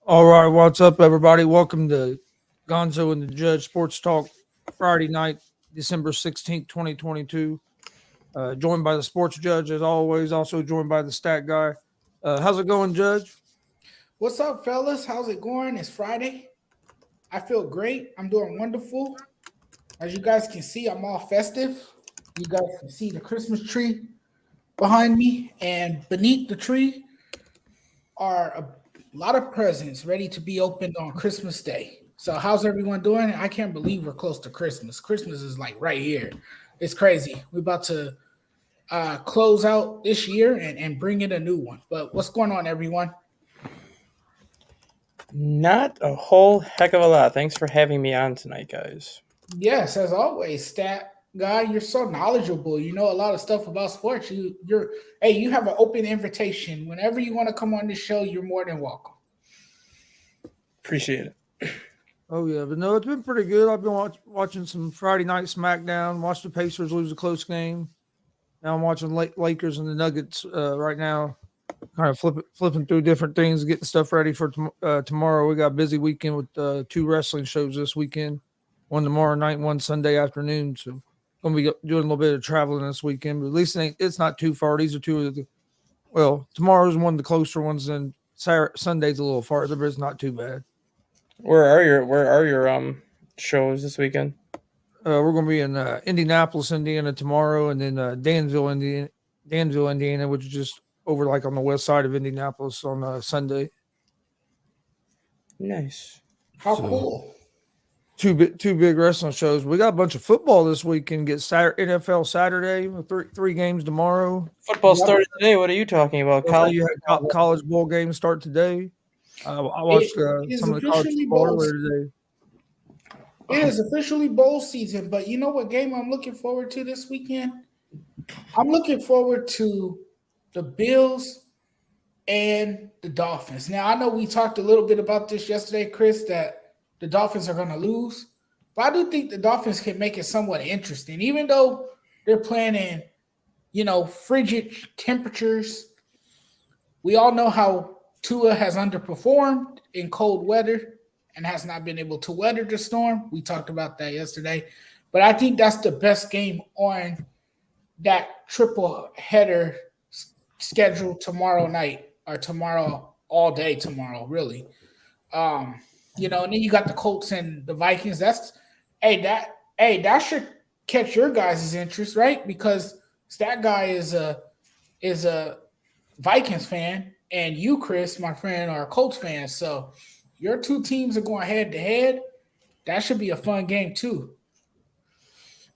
All right, what's up, everybody? Welcome to Gonzo and the Judge Sports Talk Friday night, December 16th, 2022. Joined by the sports judge, as always, also joined by the stat guy. How's it going, Judge? What's up, fellas? How's it going? It's Friday. I feel great. I'm doing wonderful. As you guys can see, I'm all festive. You guys can see the Christmas tree behind me, and beneath the tree are a lot of presents ready to be opened on Christmas Day. So, how's everyone doing? I can't believe we're close to Christmas. Christmas is like right here. It's crazy. We're about to close out this year and bring in a new one. But what's going on, everyone? Not a whole heck of a lot. Thanks for having me on tonight, guys. Yes, as always, stat guy, you're so knowledgeable. You know a lot of stuff about sports. You have an open invitation. Whenever you want to come on the show, you're more than welcome. Appreciate it. Oh, yeah, but no, it's been pretty good. I've been watching some Friday night SmackDown, watched the Pacers lose a close game. Now I'm watching Lakers and the Nuggets right now, kind of flipping through different things, getting stuff ready for tomorrow. We got a busy weekend with two wrestling shows this weekend, one tomorrow night, one Sunday afternoon. So going to be doing a little bit of traveling this weekend, but at least it's not too far. These are two of tomorrow's one of the closer ones, and Sunday's a little farther, but it's not too bad. Where are your shows this weekend? We're going to be in Indianapolis, Indiana tomorrow, and then Danville, Indiana, which is just over like on the west side of Indianapolis on Sunday. Nice. How cool. Two big wrestling shows. We got a bunch of football this weekend. Get NFL Saturday, three games tomorrow. Football started today. What are you talking about? College bowl games start today. I watched some of the college football earlier today. It is officially bowl season, but you know what game I'm looking forward to this weekend? I'm looking forward to the Bills and the Dolphins. Now, I know we talked a little bit about this yesterday, Chris, that the Dolphins are going to lose, but I do think the Dolphins can make it somewhat interesting, even though they're playing in, frigid temperatures. We all know how Tua has underperformed in cold weather and has not been able to weather the storm. We talked about that yesterday. But I think that's the best game on that triple header scheduled tomorrow night or tomorrow, all day tomorrow, really. And then you got the Colts and the Vikings. That should catch your guys' interest, right? Because that guy is a Vikings fan, and you, Chris, my friend, are a Colts fan. So your two teams are going head to head. That should be a fun game too.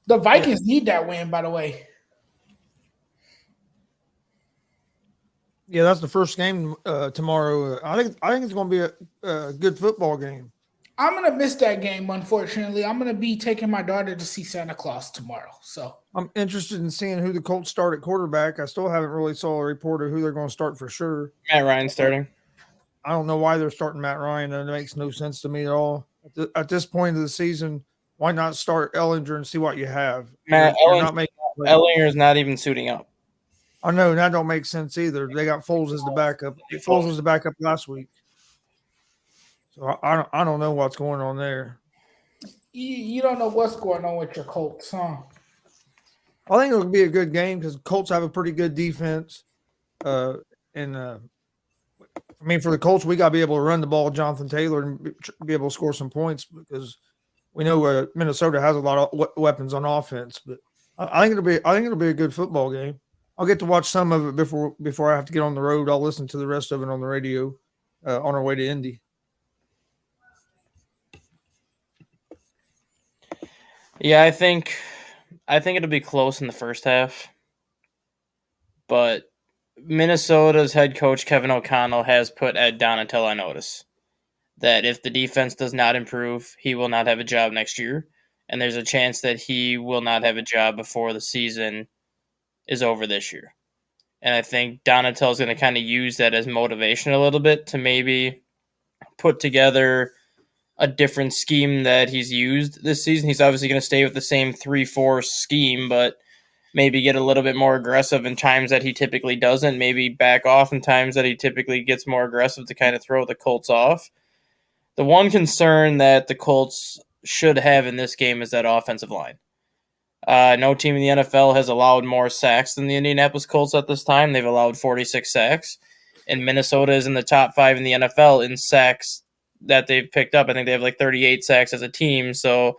The Vikings need that win, by the way. Yeah, that's the first game tomorrow. I think it's going to be a good football game. I'm going to miss that game, unfortunately. I'm going to be taking my daughter to see Santa Claus tomorrow. So I'm interested in seeing who the Colts start at quarterback. I still haven't really saw a report of who they're going to start for sure. Matt Ryan starting. I don't know why they're starting Matt Ryan. It makes no sense to me at all. At this point of the season, why not start Ellinger and see what you have? Ellinger is not even suiting up. I know that don't make sense either. They got Foles as the backup. Foles was the backup last week, so I don't know what's going on there. You don't know what's going on with your Colts, huh? I think it'll be a good game because Colts have a pretty good defense, for the Colts, we got to be able to run the ball, Jonathan Taylor, and be able to score some points because we know Minnesota has a lot of weapons on offense. But I think it'll be a good football game. I'll get to watch some of it before I have to get on the road. I'll listen to the rest of it on the radio on our way to Indy. Yeah, I think it'll be close in the first half, but Minnesota's head coach Kevin O'Connell has put Ed Donatel on notice that if the defense does not improve, he will not have a job next year, and there's a chance that he will not have a job before the season is over this year. And I think Donatel is going to kind of use that as motivation a little bit to maybe put together a different scheme that he's used this season. He's obviously going to stay with the same 3-4 scheme, but maybe get a little bit more aggressive in times that he typically doesn't, maybe back off in times that he typically gets more aggressive to kind of throw the Colts off. The one concern that the Colts should have in this game is that offensive line. No team in the NFL has allowed more sacks than the Indianapolis Colts at this time. They've allowed 46 sacks. And Minnesota is in the top 5 in the NFL in sacks that they've picked up. I think they have like 38 sacks as a team. So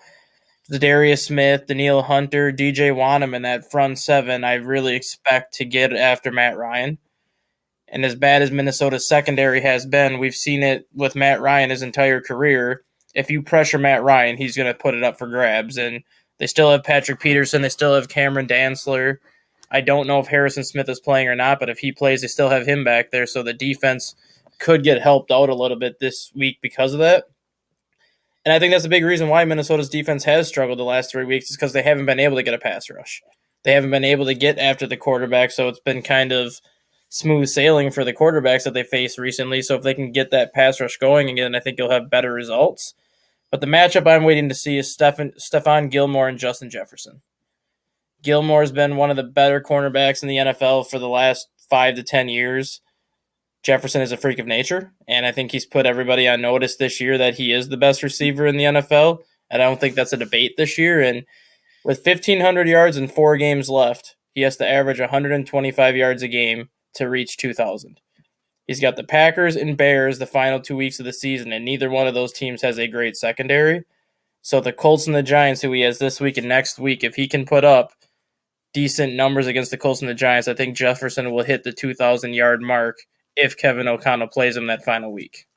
Darius Smith, Danielle Hunter, DJ Wanham, and that front 7, I really expect to get after Matt Ryan. And as bad as Minnesota's secondary has been, we've seen it with Matt Ryan his entire career. If you pressure Matt Ryan, he's going to put it up for grabs. And they still have Patrick Peterson. They still have Cameron Dantzler. I don't know if Harrison Smith is playing or not, but if he plays, they still have him back there. So the defense could get helped out a little bit this week because of that. And I think that's a big reason why Minnesota's defense has struggled the last 3 weeks is because they haven't been able to get a pass rush. They haven't been able to get after the quarterback, so it's been kind of smooth sailing for the quarterbacks that they faced recently. So if they can get that pass rush going again, I think you'll have better results. But the matchup I'm waiting to see is Stephon Gilmore and Justin Jefferson. Gilmore's been one of the better cornerbacks in the NFL for the last 5 to 10 years. Jefferson is a freak of nature, and I think he's put everybody on notice this year that he is the best receiver in the NFL, and I don't think that's a debate this year. And with 1,500 yards and 4 games left, he has to average 125 yards a game to reach 2,000. He's got the Packers and Bears the final 2 weeks of the season, and neither one of those teams has a great secondary. So the Colts and the Giants, who he has this week and next week, if he can put up decent numbers against the Colts and the Giants, I think Jefferson will hit the 2,000-yard mark if Kevin O'Connell plays him that final week.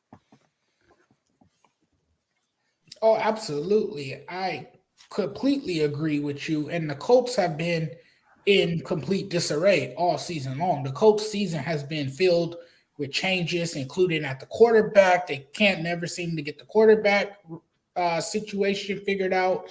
Oh, absolutely. I completely agree with you. And the Colts have been in complete disarray all season long. The Colts season has been filled with changes, including at the quarterback. They can't never seem to get the quarterback situation figured out.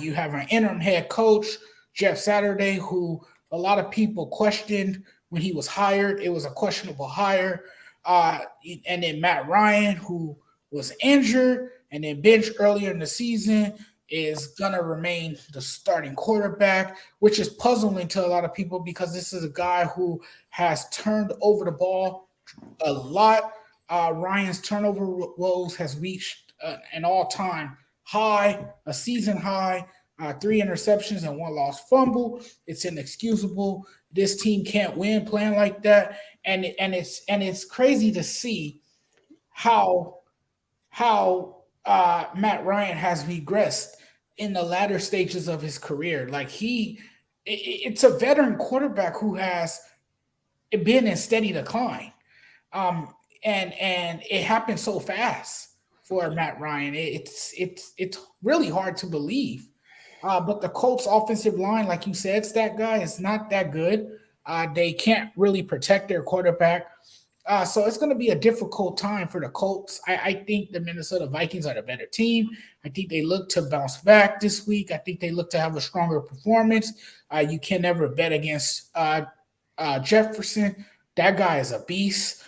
You have an interim head coach, Jeff Saturday, who a lot of people questioned when he was hired. It was a questionable hire. And then Matt Ryan, who was injured and then benched earlier in the season, is going to remain the starting quarterback, which is puzzling to a lot of people because this is a guy who has turned over the ball a lot. Ryan's turnover woes has reached an all-time high, a season high, 3 interceptions and 1 lost fumble. It's inexcusable. This team can't win playing like that, and it's crazy to see how Matt Ryan has regressed in the latter stages of his career. Like it's a veteran quarterback who has been in steady decline, and it happened so fast for Matt Ryan. It's really hard to believe. But the Colts offensive line, like you said, Stat Guy, is not that good. They can't really protect their quarterback. So it's going to be a difficult time for the Colts. I think the Minnesota Vikings are the better team. I think they look to bounce back this week. I think they look to have a stronger performance. You can never bet against Jefferson. That guy is a beast.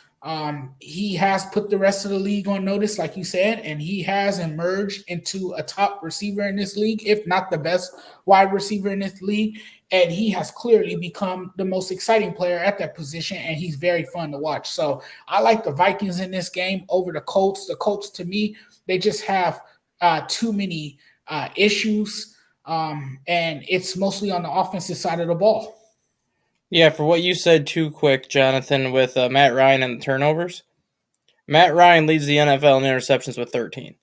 He has put the rest of the league on notice, like you said, and he has emerged into a top receiver in this league, if not the best wide receiver in this league. And he has clearly become the most exciting player at that position, and he's very fun to watch. So I like the Vikings in this game over the Colts. The Colts, to me, they just have too many issues, and it's mostly on the offensive side of the ball. Yeah, for what you said too quick, Jonathan, with Matt Ryan and the turnovers, Matt Ryan leads the NFL in interceptions with 13.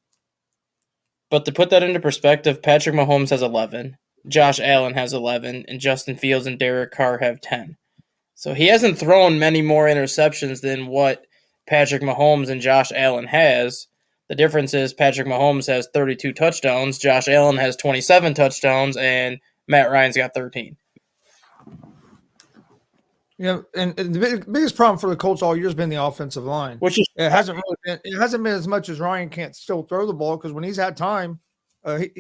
But to put that into perspective, Patrick Mahomes has 11, Josh Allen has 11, and Justin Fields and Derek Carr have 10. So he hasn't thrown many more interceptions than what Patrick Mahomes and Josh Allen has. The difference is Patrick Mahomes has 32 touchdowns, Josh Allen has 27 touchdowns, and Matt Ryan's got 13. Yeah, and the biggest problem for the Colts all year has been the offensive line. Which is it hasn't been as much as Ryan can't still throw the ball, because when he's had time,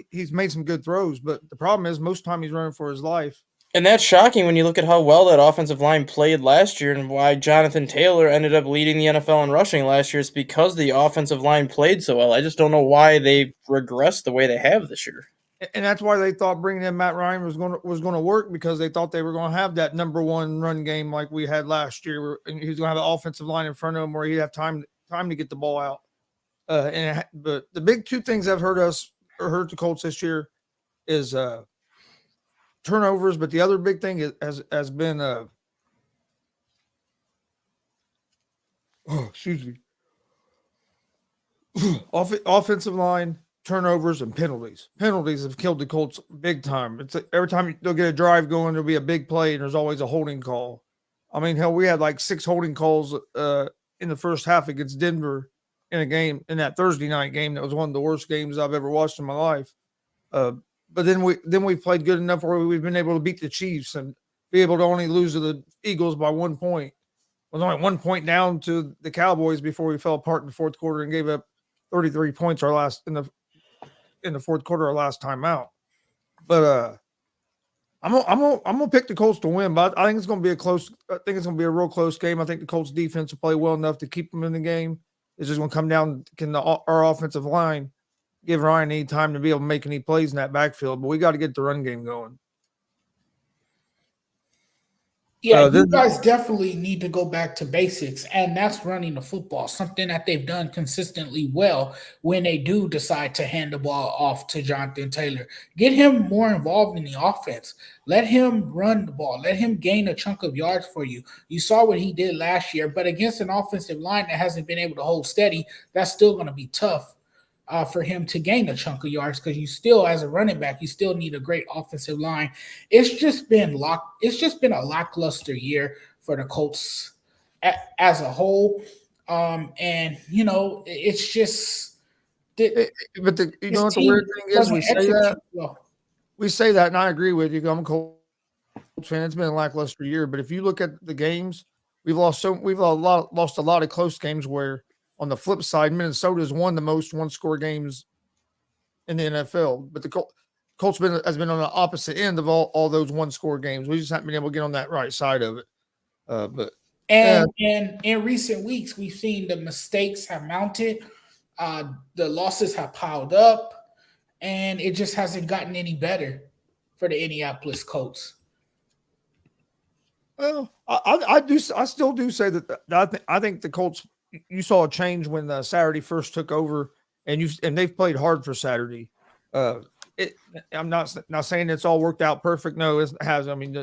he's made some good throws. But the problem is most of the time he's running for his life. And that's shocking when you look at how well that offensive line played last year and why Jonathan Taylor ended up leading the NFL in rushing last year. It's because the offensive line played so well. I just don't know why they regressed the way they have this year. And that's why they thought bringing in Matt Ryan was going to work, because they thought they were going to have that number one run game like we had last year. And he was going to have an offensive line in front of him where he'd have time to get the ball out. But the big two things I've heard the Colts this year is turnovers, but the other big thing has been excuse me, offensive line turnovers and penalties. Penalties have killed the Colts big time. It's like every time they'll get a drive going, there'll be a big play, and there's always a holding call. I mean, hell, we had like 6 holding calls in the first half against Denver in that Thursday night game. That was one of the worst games I've ever watched in my life. But then we played good enough where we've been able to beat the Chiefs and be able to only lose to the Eagles by 1 point. It was only 1 point down to the Cowboys before we fell apart in the fourth quarter and gave up 33 points in the fourth quarter our last time out. But I'm gonna pick the Colts to win, but I think it's gonna be a real close game. I think the Colts defense will play well enough to keep them in the game. It's just gonna come down, can our offensive line give Ryan any time to be able to make any plays in that backfield, but we got to get the run game going. Yeah, you guys definitely need to go back to basics, and that's running the football, something that they've done consistently well when they do decide to hand the ball off to Jonathan Taylor. Get him more involved in the offense. Let him run the ball. Let him gain a chunk of yards for you. You saw what he did last year, but against an offensive line that hasn't been able to hold steady, that's still going to be tough. For him to gain a chunk of yards, because you still, as a running back, you still need a great offensive line. It's just been a lackluster year for the Colts as a whole, and it's just. But the weird thing is, we say that, and I agree with you. I'm a Colts fan. It's been a lackluster year, but if you look at the games, we've lost a lot of close games where. On the flip side, Minnesota's won the most one-score games in the NFL, but the Colts has been on the opposite end of all those one-score games. We just haven't been able to get on that right side of it. And in recent weeks, we've seen the mistakes have mounted, the losses have piled up, and it just hasn't gotten any better for the Indianapolis Colts. Well, I still do say that I think the Colts. You saw a change when Saturday first took over, and they've played hard for Saturday. I'm not saying it's all worked out perfect. No, it has. I mean,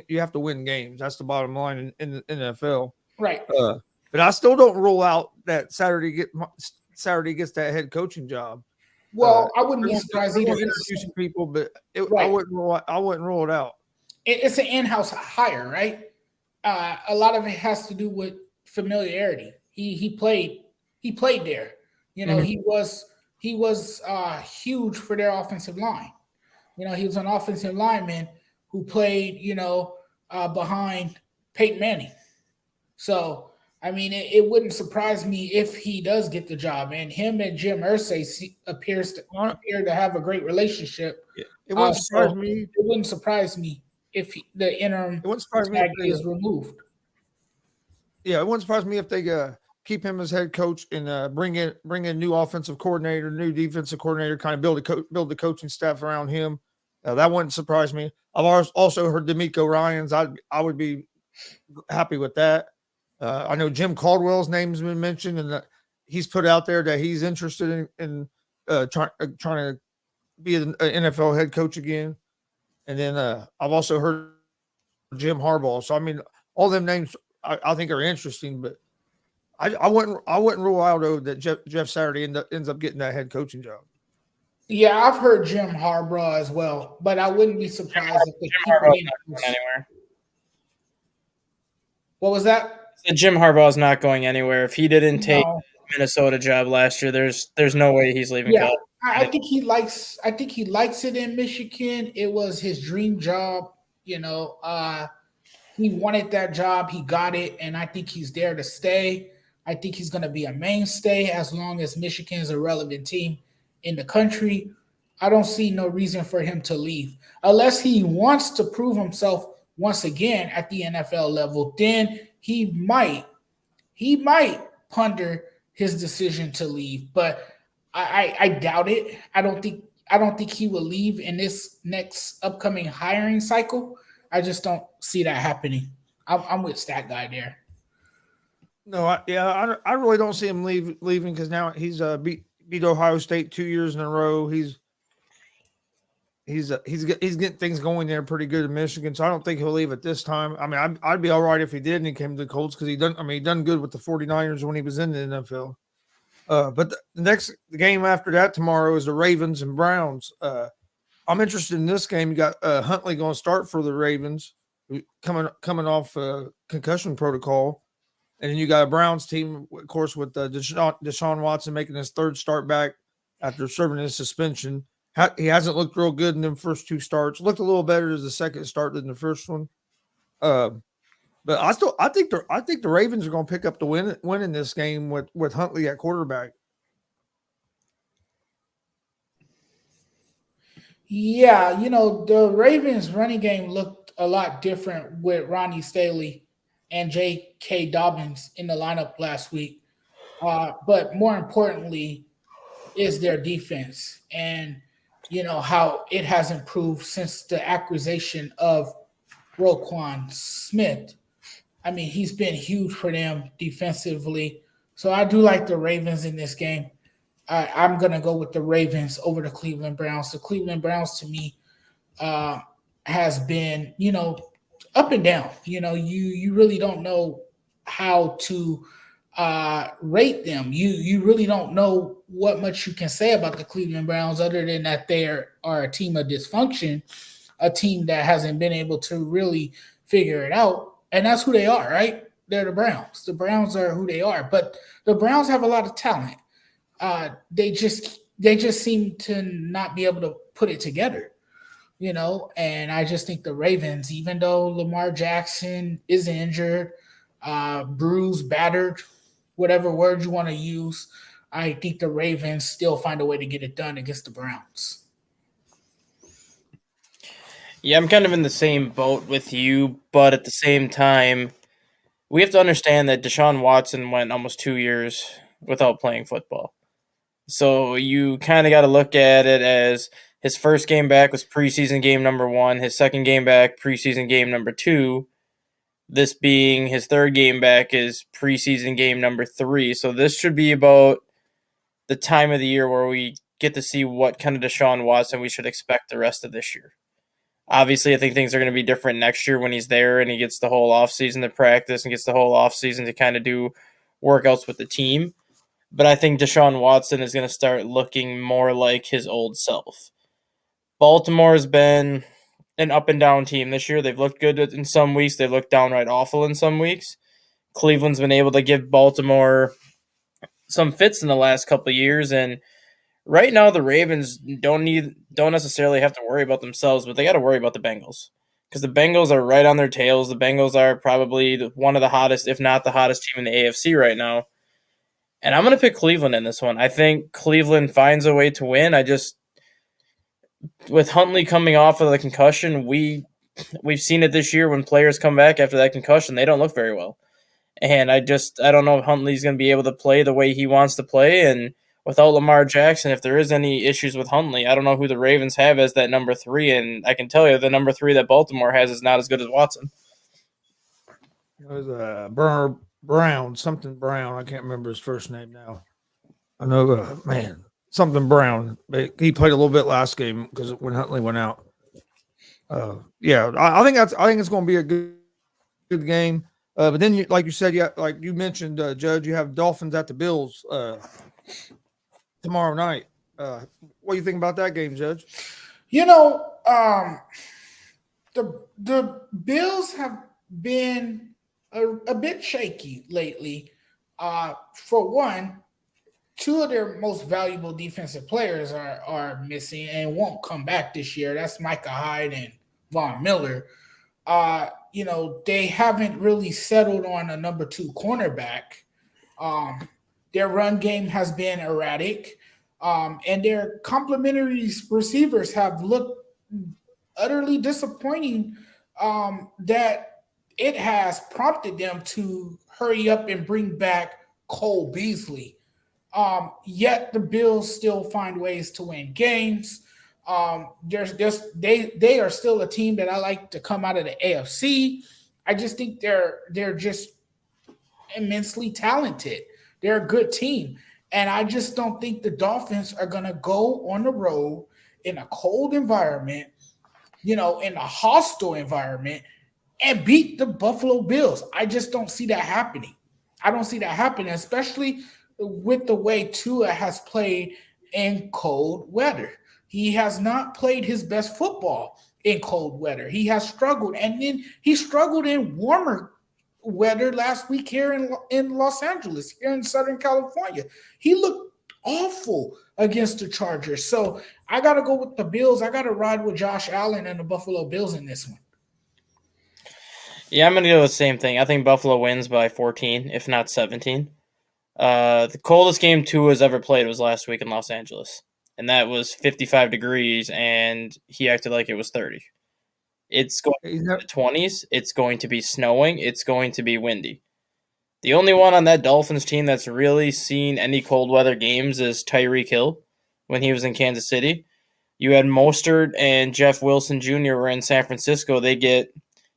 you have to win games. That's the bottom line in the NFL. Right. But I still don't rule out that Saturday gets that head coaching job. Well, I wouldn't be surprised either. Introducing people, but right. I wouldn't rule it out. It's an in-house hire, right? A lot of it has to do with familiarity. He played there. Mm-hmm. He was huge for their offensive line. He was an offensive lineman who played, behind Peyton Manning. So, I mean, it wouldn't surprise me if he does get the job. And him and Jim Irsay appear to have a great relationship. Yeah. It wouldn't surprise me. It wouldn't surprise me if the interim tag is removed. Yeah, it wouldn't surprise me if they keep him as head coach and bring in new offensive coordinator, new defensive coordinator, kind of build the coaching staff around him. That wouldn't surprise me. I've also heard DeMeco Ryans. I would be happy with that. I know Jim Caldwell's name's been mentioned, and he's put out there that he's interested in trying to be an NFL head coach again. And then I've also heard Jim Harbaugh. So I mean, all them names I think are interesting, but I wouldn't rule out that Jeff Saturday ends up getting that head coaching job. Yeah, I've heard Jim Harbaugh as well, but I wouldn't be surprised if they keep Harbaugh's not going anywhere. What was that? So Jim Harbaugh's not going anywhere. If he didn't take the Minnesota job last year, there's no way he's leaving. Yeah, I think he likes it in Michigan. It was his dream job. He wanted that job. He got it, and I think he's there to stay. I think he's going to be a mainstay as long as Michigan is a relevant team in the country. I don't see no reason for him to leave unless he wants to prove himself once again at the NFL level. Then he might ponder his decision to leave, but I doubt it. I don't think he will leave in this next upcoming hiring cycle. I just don't see that happening. I'm with Stat Guy there. No, I really don't see him leaving because now he's beat Ohio State 2 years in a row. He's getting things going there pretty good in Michigan, so I don't think he'll leave at this time. I mean, I'd be all right if he did and he came to the Colts because he done good with the 49ers when he was in the NFL. But the next game after that tomorrow is the Ravens and Browns. I'm interested in this game. You got Huntley going to start for the Ravens, coming off concussion protocol, and then you got a Browns team, of course, with Deshaun Watson making his third start back after serving his suspension. He hasn't looked real good in them first two starts. Looked a little better as the second start than the first one. Uh, but I think the Ravens are going to pick up the win in this game with Huntley at quarterback. Yeah, the Ravens running game looked a lot different with Ronnie Staley and J.K. Dobbins in the lineup last week. But more importantly, is their defense and how it has improved since the acquisition of Roquan Smith. I mean, he's been huge for them defensively. So I do like the Ravens in this game. I'm gonna go with the Ravens over the Cleveland Browns. The Cleveland Browns to me uh, has been, up and down. You really don't know how to rate them. You really don't know what much you can say about the Cleveland Browns other than that they are a team of dysfunction, a team that hasn't been able to really figure it out, and that's who they are, right? They're the Browns. The Browns are who they are, but the Browns have a lot of talent. They just seem to not be able to put it together, and I just think the Ravens, even though Lamar Jackson is injured, bruised, battered, whatever word you want to use, I think the Ravens still find a way to get it done against the Browns. Yeah, I'm kind of in the same boat with you, but at the same time, we have to understand that Deshaun Watson went almost 2 years without playing football. So you kind of got to look at it as his first game back was preseason game number 1, his second game back, preseason game number 2. This being his third game back is preseason game number 3. So this should be about the time of the year where we get to see what kind of Deshaun Watson we should expect the rest of this year. Obviously, I think things are going to be different next year when he's there and he gets the whole offseason to practice and gets the whole offseason to kind of do workouts with the team. But I think Deshaun Watson is going to start looking more like his old self. Baltimore has been an up and down team this year. They've looked good in some weeks. They've looked downright awful in some weeks. Cleveland's been able to give Baltimore some fits in the last couple of years, and right now the Ravens don't necessarily have to worry about themselves, but they got to worry about the Bengals because the Bengals are right on their tails. The Bengals are probably one of the hottest, if not the hottest team in the AFC right now. And I'm going to pick Cleveland in this one. I think Cleveland finds a way to win. With Huntley coming off of the concussion, we've seen it this year when players come back after that concussion, they don't look very well. And I don't know if Huntley's going to be able to play the way he wants to play. And without Lamar Jackson, if there is any issues with Huntley, I don't know who the Ravens have as that number 3. And I can tell you the number 3 that Baltimore has is not as good as Watson. It was something Brown. I can't remember his first name now. I know, something Brown. He played a little bit last game because when Huntley went out. I think it's going to be a good game. But then, like you said, like you mentioned, Judge, you have Dolphins at the Bills tomorrow night. What do you think about that game, Judge? The Bills have been a bit shaky lately. For one, 2 of their most valuable defensive players are missing and won't come back this year. That's Micah Hyde and Von Miller. They haven't really settled on a number 2 cornerback. Their run game has been erratic, and their complementary receivers have looked utterly disappointing. That it has prompted them to hurry up and bring back Cole Beasley. Yet the Bills still find ways to win games. They are still a team that I like to come out of the AFC. I just think they're just immensely talented. They're a good team. And I just don't think the Dolphins are going to go on the road in a cold environment, in a hostile environment and beat the Buffalo Bills. I just don't see that happening. I don't see that happening, especially with the way Tua has played in cold weather. He has not played his best football in cold weather. He has struggled, and then he struggled in warmer weather last week here in Los Angeles, here in Southern California. He looked awful against the Chargers. So I got to go with the Bills. I got to ride with Josh Allen and the Buffalo Bills in this one. Yeah, I'm going to go with the same thing. I think Buffalo wins by 14, if not 17. The coldest game Tua has ever played was last week in Los Angeles, and that was 55 degrees, and he acted like it was 30. It's going to be in the 20s. It's going to be snowing. It's going to be windy. The only one on that Dolphins team that's really seen any cold weather games is Tyreek Hill when he was in Kansas City. You had Mostert and Jeff Wilson Jr. were in San Francisco. They get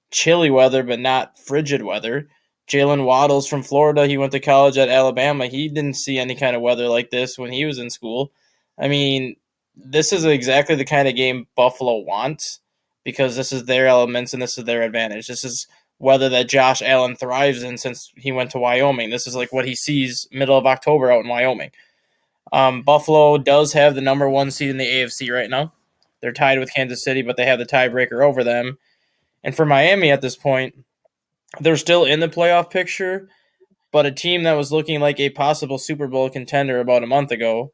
chilly weather, but not frigid weather. Jalen Waddles from Florida, he went to college at Alabama. He didn't see any kind of weather like this when he was in school. I mean, this is exactly the kind of game Buffalo wants because this is their elements and this is their advantage. This is weather that Josh Allen thrives in since he went to Wyoming. This is like what he sees middle of October out in Wyoming. Buffalo does have the number one seed in the AFC right now. They're tied with Kansas City, but they have the tiebreaker over them. And for Miami at this point, they're still in the playoff picture, but a team that was looking like a possible Super Bowl contender about a month ago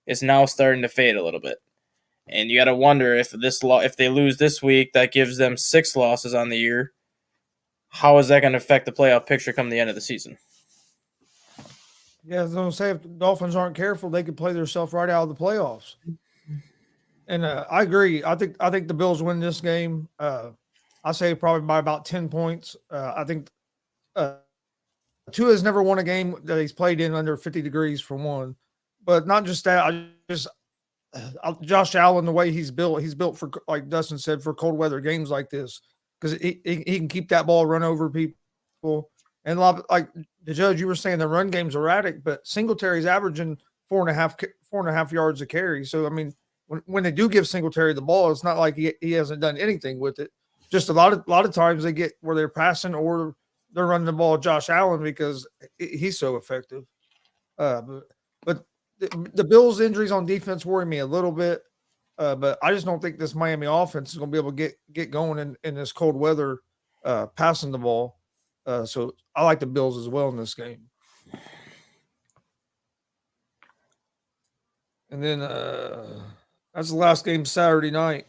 is now starting to fade a little bit. And you got to wonder if they lose this week, that gives them 6 losses on the year. How is that going to affect the playoff picture come the end of the season? Yeah, I was going to say if the Dolphins aren't careful, they could play themselves right out of the playoffs. And I agree. I think the Bills win this game. I say probably by about 10 points. I think Tua has never won a game that he's played in under 50 degrees for one. But not just that, Josh Allen, the way he's built for, like Dustin said, for cold weather games like this, because he can keep that ball, run over people. And like the Judge, you were saying the run game's erratic, but Singletary's averaging 4.5 yards a carry. So, I mean, when they do give Singletary the ball, it's not like he hasn't done anything with it. Just a lot of times they get where they're passing or they're running the ball at Josh Allen because he's so effective. But the Bills' injuries on defense worry me a little bit. But I just don't think this Miami offense is going to be able to get going in this cold weather passing the ball. So I like the Bills as well in this game. And then that's the last game Saturday night.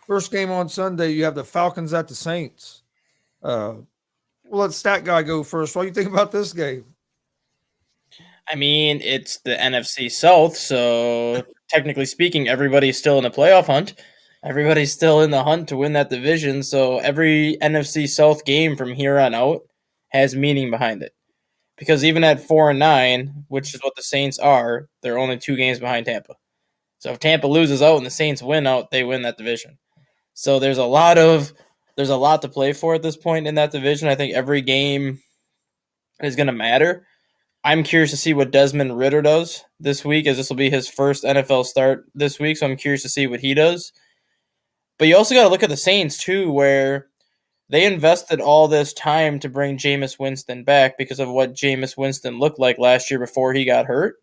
First game on Sunday, you have the Falcons at the Saints. We'll let Stat Guy go first. What do you think about this game? I mean, it's the NFC South, so technically speaking, everybody's still in the playoff hunt. Everybody's still in the hunt to win that division, so every NFC South game from here on out has meaning behind it. Because even at 4-9, which is what the Saints are, they're only 2 games behind Tampa. So if Tampa loses out and the Saints win out, they win that division. So there's a lot to play for at this point in that division. I think every game is going to matter. I'm curious to see what Desmond Ridder does this week, as this will be his first NFL start this week. So I'm curious to see what he does. But you also got to look at the Saints too, where they invested all this time to bring Jameis Winston back because of what Jameis Winston looked like last year before he got hurt.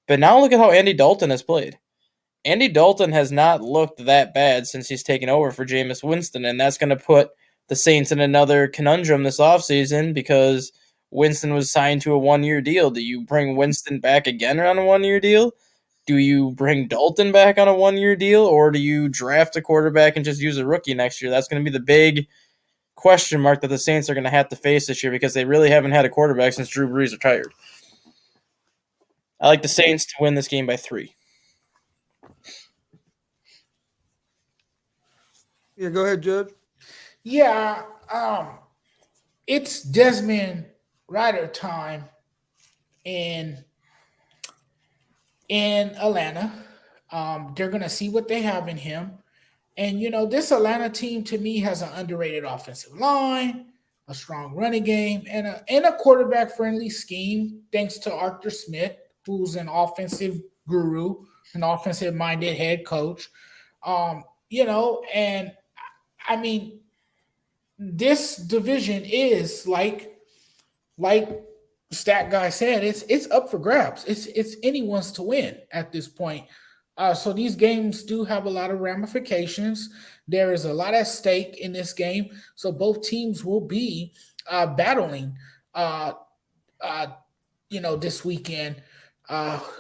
But now look at how Andy Dalton has played. Andy Dalton has not looked that bad since he's taken over for Jameis Winston, and that's going to put the Saints in another conundrum this offseason because Winston was signed to a 1-year deal. Do you bring Winston back again on a 1-year deal? Do you bring Dalton back on a 1-year deal, or do you draft a quarterback and just use a rookie next year? That's going to be the big question mark that the Saints are going to have to face this year because they really haven't had a quarterback since Drew Brees retired. I like the Saints to win this game by 3. Yeah, go ahead, Judge. Yeah, it's Desmond Ridder time in Atlanta. They're gonna see what they have in him, and this Atlanta team to me has an underrated offensive line. a strong running game, and a quarterback friendly scheme. Thanks to Arthur Smith, who's an offensive guru, an offensive minded head coach. And I mean, this division is like stat guy said, it's up for grabs. It's anyone's to win at this point. So these games do have a lot of ramifications. There is a lot at stake in this game. So both teams will be battling, uh, uh, this weekend,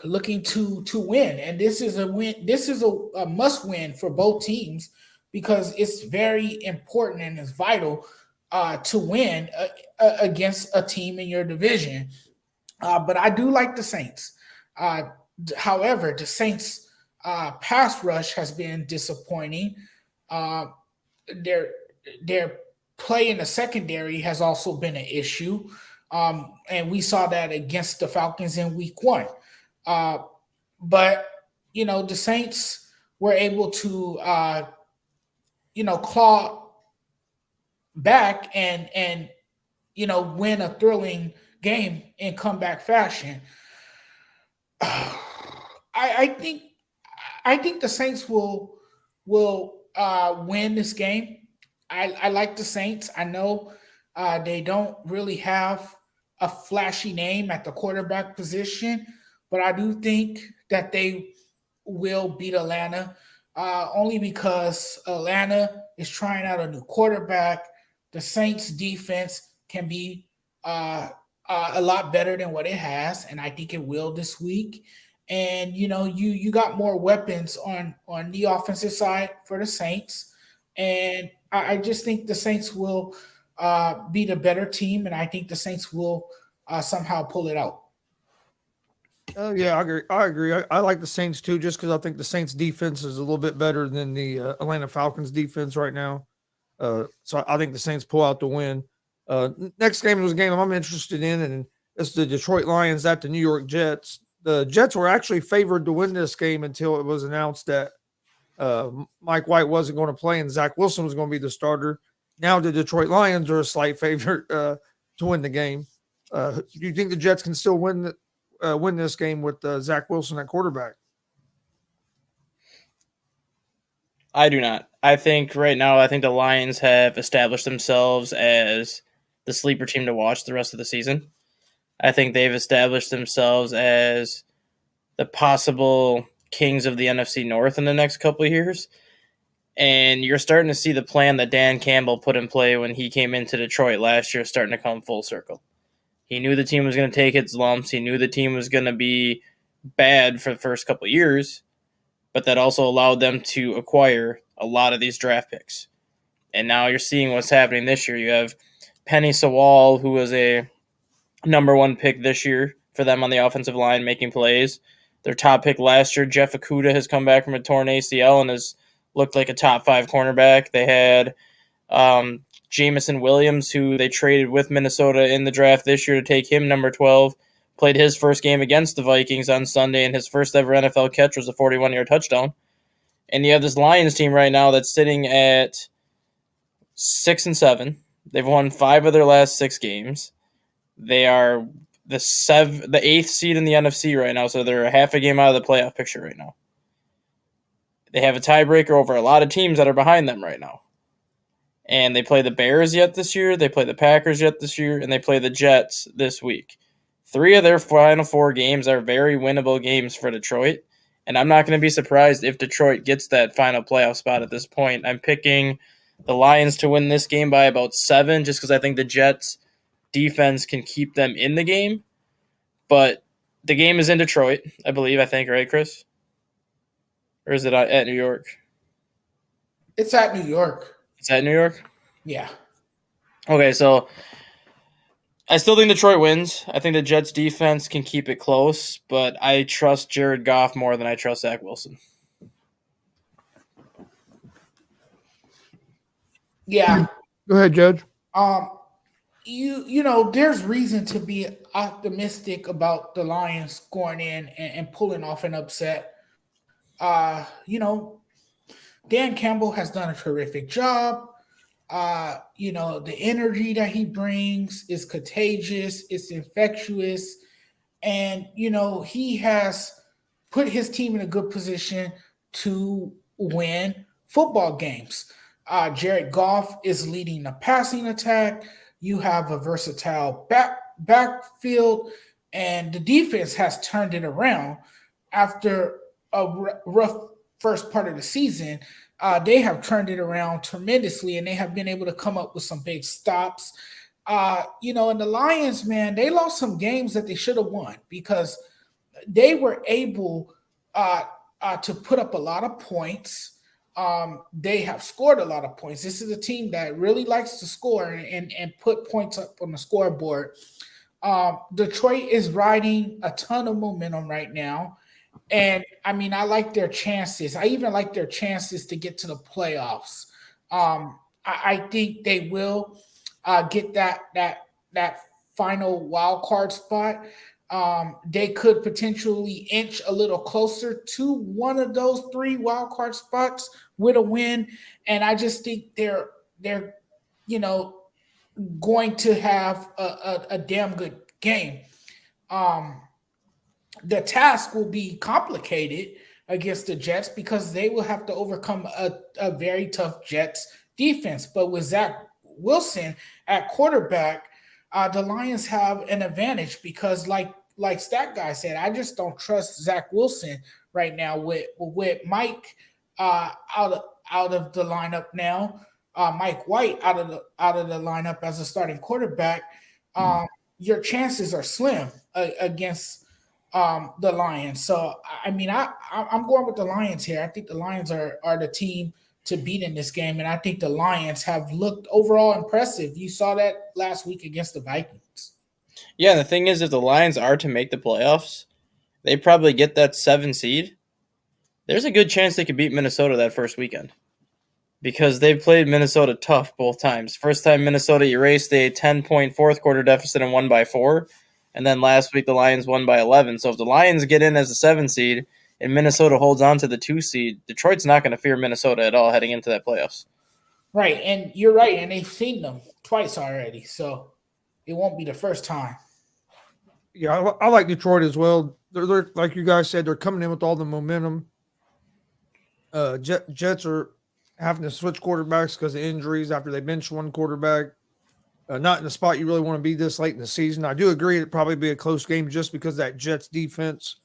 looking to win. And this is a win. This is a must win for both teams because it's very important and it's vital to win against a team in your division. But I do like the Saints. However, the Saints' pass rush has been disappointing. Uh, their their play in the secondary has also been an issue, and we saw that against the Falcons in Week 1. Uh, but the Saints were able to claw back and win a thrilling game in comeback fashion. I think the Saints will win this game. I like the Saints. I know they don't really have a flashy name at the quarterback position, but I do think that they will beat Atlanta only because Atlanta is trying out a new quarterback. The Saints defense can be a lot better than what it has, and I think it will this week. And you got more weapons on the offensive side for the Saints, and I just think the Saints will be the better team, and I think the Saints will somehow pull it out. Oh yeah, I agree. I like the Saints too, just because I think the Saints defense is a little bit better than the Atlanta Falcons defense right now. So I think the Saints pull out the win. Next game was a game I'm interested in, and it's the Detroit Lions at the New York Jets. The Jets were actually favored to win this game until it was announced that Mike White wasn't going to play and Zach Wilson was going to be the starter. Now the Detroit Lions are a slight favorite to win the game. Do you think the Jets can still win this game with Zach Wilson at quarterback? I do not. I think right now, I think the Lions have established themselves as the sleeper team to watch the rest of the season. I think they've established themselves as the possible kings of the NFC North in the next couple of years. And you're starting to see the plan that Dan Campbell put in play when he came into Detroit last year starting to come full circle. He knew the team was going to take its lumps. He knew the team was going to be bad for the first couple of years, but that also allowed them to acquire a lot of these draft picks. And now you're seeing what's happening this year. You have Penny Sewell, who was a number one pick this year for them on the offensive line, making plays. Their top pick last year, Jeff Okudah, has come back from a torn ACL and has looked like a top 5 cornerback. They had Jamison Williams, who they traded with Minnesota in the draft this year to take him number 12. Played his first game against the Vikings on Sunday, and his first ever NFL catch was a 41-yard touchdown. And you have this Lions team right now that's sitting at 6-7. They've won 5 of their last 6 games. They are the 8th seed in the NFC right now, so they're a half a game out of the playoff picture right now. They have a tiebreaker over a lot of teams that are behind them right now. And they play the Bears yet this year, they play the Packers yet this year, and they play the Jets this week. 3 of their final 4 games are very winnable games for Detroit, and I'm not going to be surprised if Detroit gets that final playoff spot at this point. I'm picking the Lions to win this game by about 7, just because I think the Jets' defense can keep them in the game. But the game is in Detroit, I think, right, Chris? Or is it at New York? It's at New York. It's at New York? Yeah. Okay, so I still think Detroit wins. I think the Jets' defense can keep it close, but I trust Jared Goff more than I trust Zach Wilson. Yeah. Go ahead, Judge. There's reason to be optimistic about the Lions going in and pulling off an upset. Dan Campbell has done a terrific job. The energy that he brings is contagious, it's infectious, and he has put his team in a good position to win football games. Jared Goff is leading the passing attack. You have a versatile backfield, and the defense has turned it around after a rough first part of the season. They have turned it around tremendously, and they have been able to come up with some big stops. And the Lions, man, they lost some games that they should have won because they were able to put up a lot of points. They have scored a lot of points. This is a team that really likes to score and put points up on the scoreboard. Detroit is riding a ton of momentum right now. And I mean, I like their chances. I even like their chances to get to the playoffs. I think they will get that final wild card spot. They could potentially inch a little closer to one of those three wild card spots with a win, and I just think they're you know going to have a damn good game. Um, the task will be complicated against the Jets because they will have to overcome a very tough Jets defense. But with Zach Wilson at quarterback, the Lions have an advantage because, like Stat Guy said, I just don't trust Zach Wilson right now with Mike out of the lineup now. Mike White out of the lineup as a starting quarterback. Your chances are slim against the Lions. So I mean, I'm going with the Lions here. I think the Lions are the team to beat in this game, and I think the Lions have looked overall impressive. You saw that last week against the Vikings. Yeah, the thing is, if the Lions are to make the playoffs, they probably get that 7 seed. There's a good chance they could beat Minnesota that first weekend because they've played Minnesota tough both times. First time Minnesota erased a 10-point fourth quarter deficit and won by 4. And then last week the Lions won by 11. So if the Lions get in as a 7 seed and Minnesota holds on to the 2 seed, Detroit's not going to fear Minnesota at all heading into that playoffs. Right, and you're right, and they've seen them twice already, so it won't be the first time. Yeah, I like Detroit as well. They're like you guys said, they're coming in with all the momentum. Jets are having to switch quarterbacks because of injuries after they bench one quarterback. Not in the spot you really want to be this late in the season. I do agree it'd probably be a close game just because that Jets defense,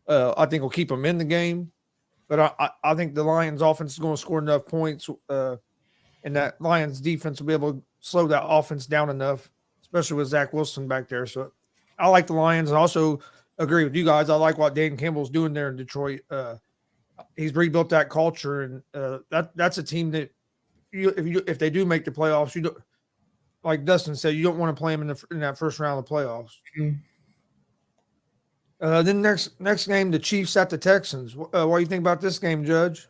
I think, will keep them in the game. But I think the Lions offense is going to score enough points, and that Lions defense will be able to slow that offense down enough, especially with Zach Wilson back there. So I like the Lions, and also agree with you guys. I like what Dan Campbell's doing there in Detroit. He's rebuilt that culture, and that's a team that if they do make the playoffs, you don't, like Dustin said, you don't want to play them in that first round of the playoffs. Then next game, the Chiefs at the Texans. What do you think about this game, Judge?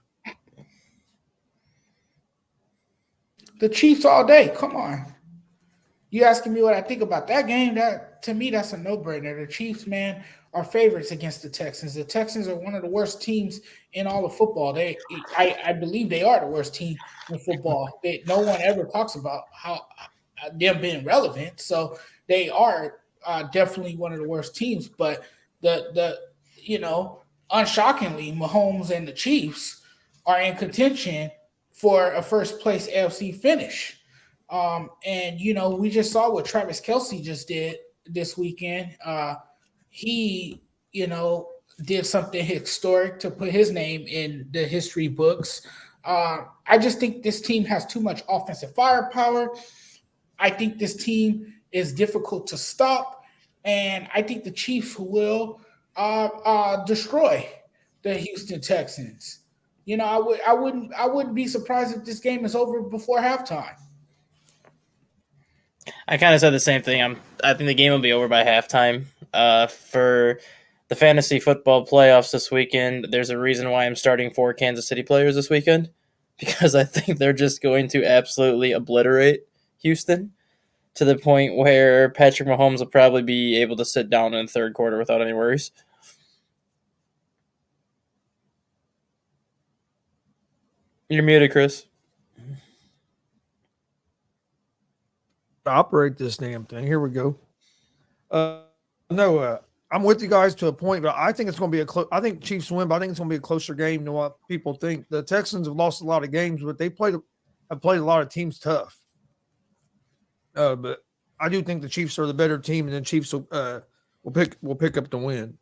The Chiefs all day. Come on. You asking me what I think about that game? That to me, that's a no-brainer. The Chiefs, man, are favorites against the Texans. The Texans are one of the worst teams in all of football. I believe they are the worst team in football. No one ever talks about how them being relevant. So they are definitely one of the worst teams. But unshockingly, Mahomes and the Chiefs are in contention for a first place AFC finish. We just saw what Travis Kelce just did this weekend. He did something historic to put his name in the history books. I just think this team has too much offensive firepower. I think this team is difficult to stop, and I think the Chiefs will destroy the Houston Texans. I wouldn't be surprised if this game is over before halftime. I kind of said the same thing. I think the game will be over by halftime. For the fantasy football playoffs this weekend, there's a reason why I'm starting 4 Kansas City players this weekend because I think they're just going to absolutely obliterate Houston to the point where Patrick Mahomes will probably be able to sit down in the third quarter without any worries. You're muted, Chris. operate this damn thing. Here we go. No, I'm with you guys to a point, but I think it's going to be a close. I think Chiefs win, but I think it's going to be a closer game than what people think. The Texans have lost a lot of games, but they have played a lot of teams tough. But I do think the Chiefs are the better team, and the Chiefs will pick up the win.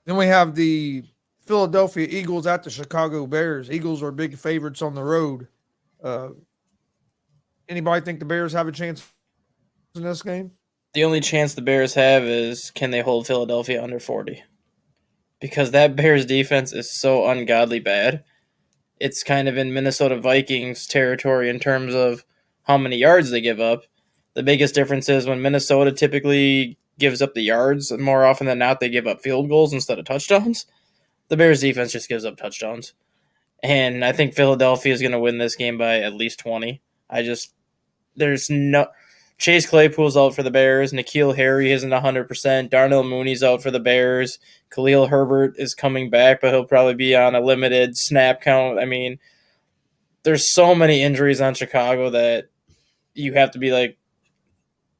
Then we have the Philadelphia Eagles at the Chicago Bears. Eagles are big favorites on the road. Anybody think the Bears have a chance in this game? The only chance the Bears have is can they hold Philadelphia under 40? Because that Bears defense is so ungodly bad. It's kind of in Minnesota Vikings territory in terms of how many yards they give up. The biggest difference is when Minnesota typically gives up the yards, and more often than not, they give up field goals instead of touchdowns. The Bears defense just gives up touchdowns. And I think Philadelphia is going to win this game by at least 20. There's no Chase Claypool's out for the Bears. N'Keal Harry isn't 100%. Darnell Mooney's out for the Bears. Khalil Herbert is coming back, but he'll probably be on a limited snap count. I mean, there's so many injuries on Chicago that you have to be like,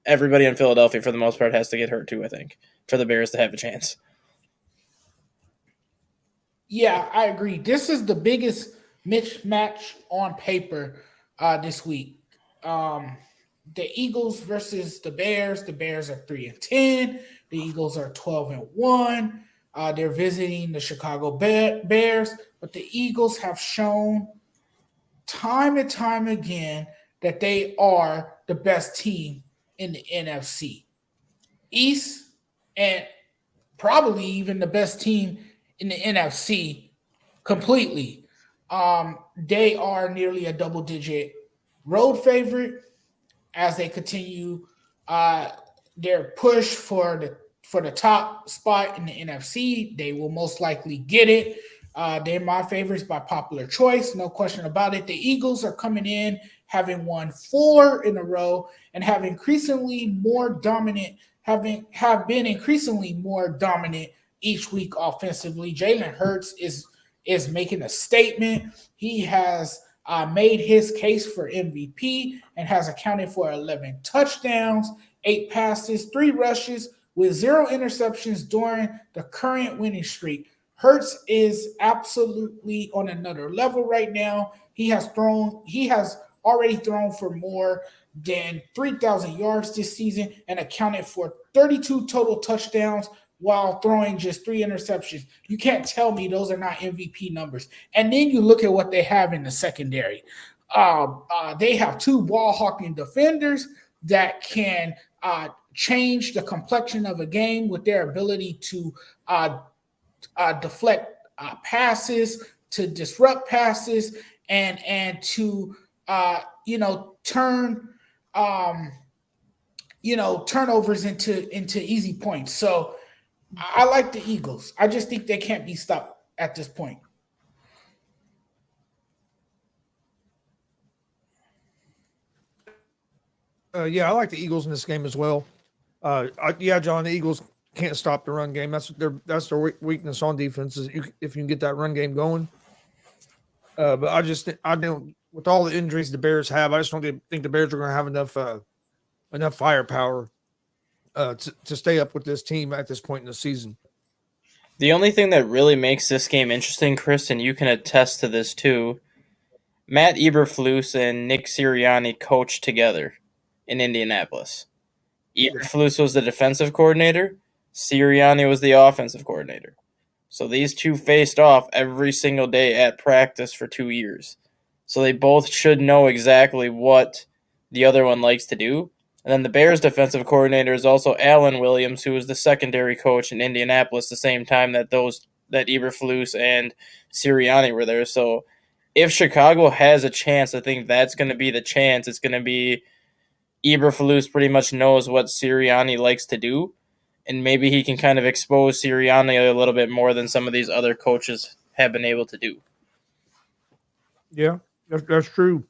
everybody in Philadelphia, for the most part, has to get hurt too, I think, for the Bears to have a chance. Yeah, I agree. This is the biggest mismatch on paper this week. The Eagles versus the Bears. The Bears are 3-10. The Eagles are 12-1. They're visiting the Chicago Bears, but the Eagles have shown time and time again that they are the best team in the NFC East, and probably even the best team in the NFC completely. They are nearly a double-digit road favorite as they continue their push for the top spot in the NFC. They will most likely get it. They're my favorites by popular choice, no question about it. The Eagles are coming in having won 4 in a row and have been increasingly more dominant each week offensively. Jalen Hurts is making a statement. He has made his case for MVP and has accounted for 11 touchdowns, 8 passes, 3 rushes with 0 interceptions during the current winning streak. Hurts is absolutely on another level right now. He has already thrown for more than 3,000 yards this season and accounted for 32 total touchdowns while throwing just 3 interceptions. You can't tell me those are not MVP numbers. And then you look at what they have in the secondary. They have 2 ball-hawking defenders that can change the complexion of a game with their ability to deflect passes, to disrupt passes, and to turn turnovers into easy points. So I like the Eagles. I just think they can't be stopped at this point. Yeah, I like the Eagles in this game as well. John, the Eagles can't stop the run game. That's their weakness on defense is if you can get that run game going. But I don't with all the injuries the Bears have, I just don't think the Bears are going to have enough firepower to stay up with this team at this point in the season. The only thing that really makes this game interesting, Chris, and you can attest to this too, Matt Eberflus and Nick Sirianni coached together in Indianapolis. Eberflus was the defensive coordinator. Sirianni was the offensive coordinator. So these two faced off every single day at practice for 2 years. So they both should know exactly what the other one likes to do. And then the Bears defensive coordinator is also Alan Williams, who was the secondary coach in Indianapolis the same time that Eberflus and Sirianni were there. So if Chicago has a chance, I think that's going to be the chance. It's going to be Eberflus pretty much knows what Sirianni likes to do, and maybe he can kind of expose Sirianni a little bit more than some of these other coaches have been able to do. Yeah, that's true.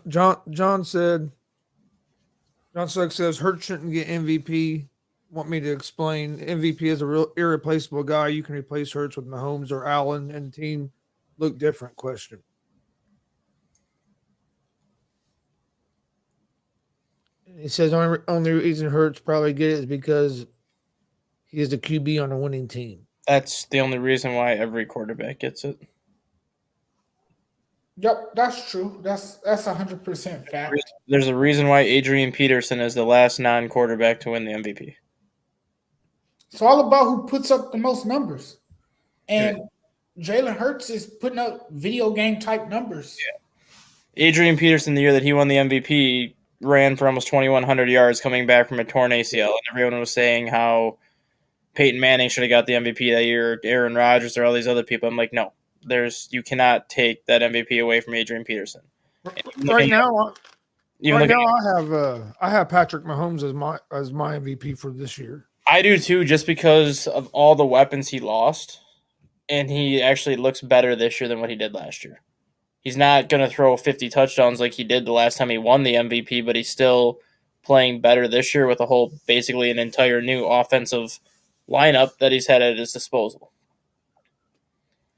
John Sugg says Hurts shouldn't get MVP. Want me to explain? MVP is a real irreplaceable guy. You can replace Hurts with Mahomes or Allen and the team look different? Question. He says only reason Hurts probably get it is because he is the QB on a winning team. That's the only reason why every quarterback gets it. Yep, that's true. That's 100% fact. There's a reason why Adrian Peterson is the last non-quarterback to win the MVP. It's all about who puts up the most numbers. And Jalen Hurts is putting up video game type numbers. Yeah. Adrian Peterson, the year that he won the MVP, ran for almost 2,100 yards coming back from a torn ACL. And everyone was saying how Peyton Manning should have got the MVP that year, Aaron Rodgers, or all these other people. I'm like, no, you cannot take that MVP away from Adrian Peterson. Right now, I I have Patrick Mahomes as my MVP for this year. I do too, just because of all the weapons he lost, and he actually looks better this year than what he did last year. He's not going to throw 50 touchdowns like he did the last time he won the MVP, but he's still playing better this year with basically an entire new offensive lineup that he's had at his disposal.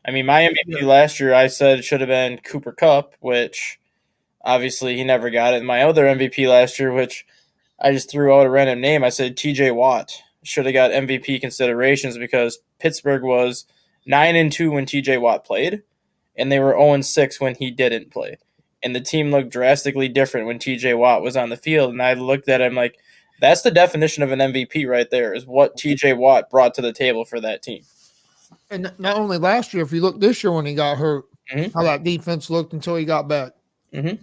I mean, my MVP last year, I said should have been Cooper Kupp, which obviously he never got it. And my other MVP last year, which I just threw out a random name, I said TJ Watt should have got MVP considerations because Pittsburgh was 9-2 when TJ Watt played, and they were 0-6 when he didn't play. And the team looked drastically different when TJ Watt was on the field. And I looked at him like, that's the definition of an MVP right there, is what TJ Watt brought to the table for that team. And not only last year, if you look this year when he got hurt, how that defense looked until he got back. Mm-hmm.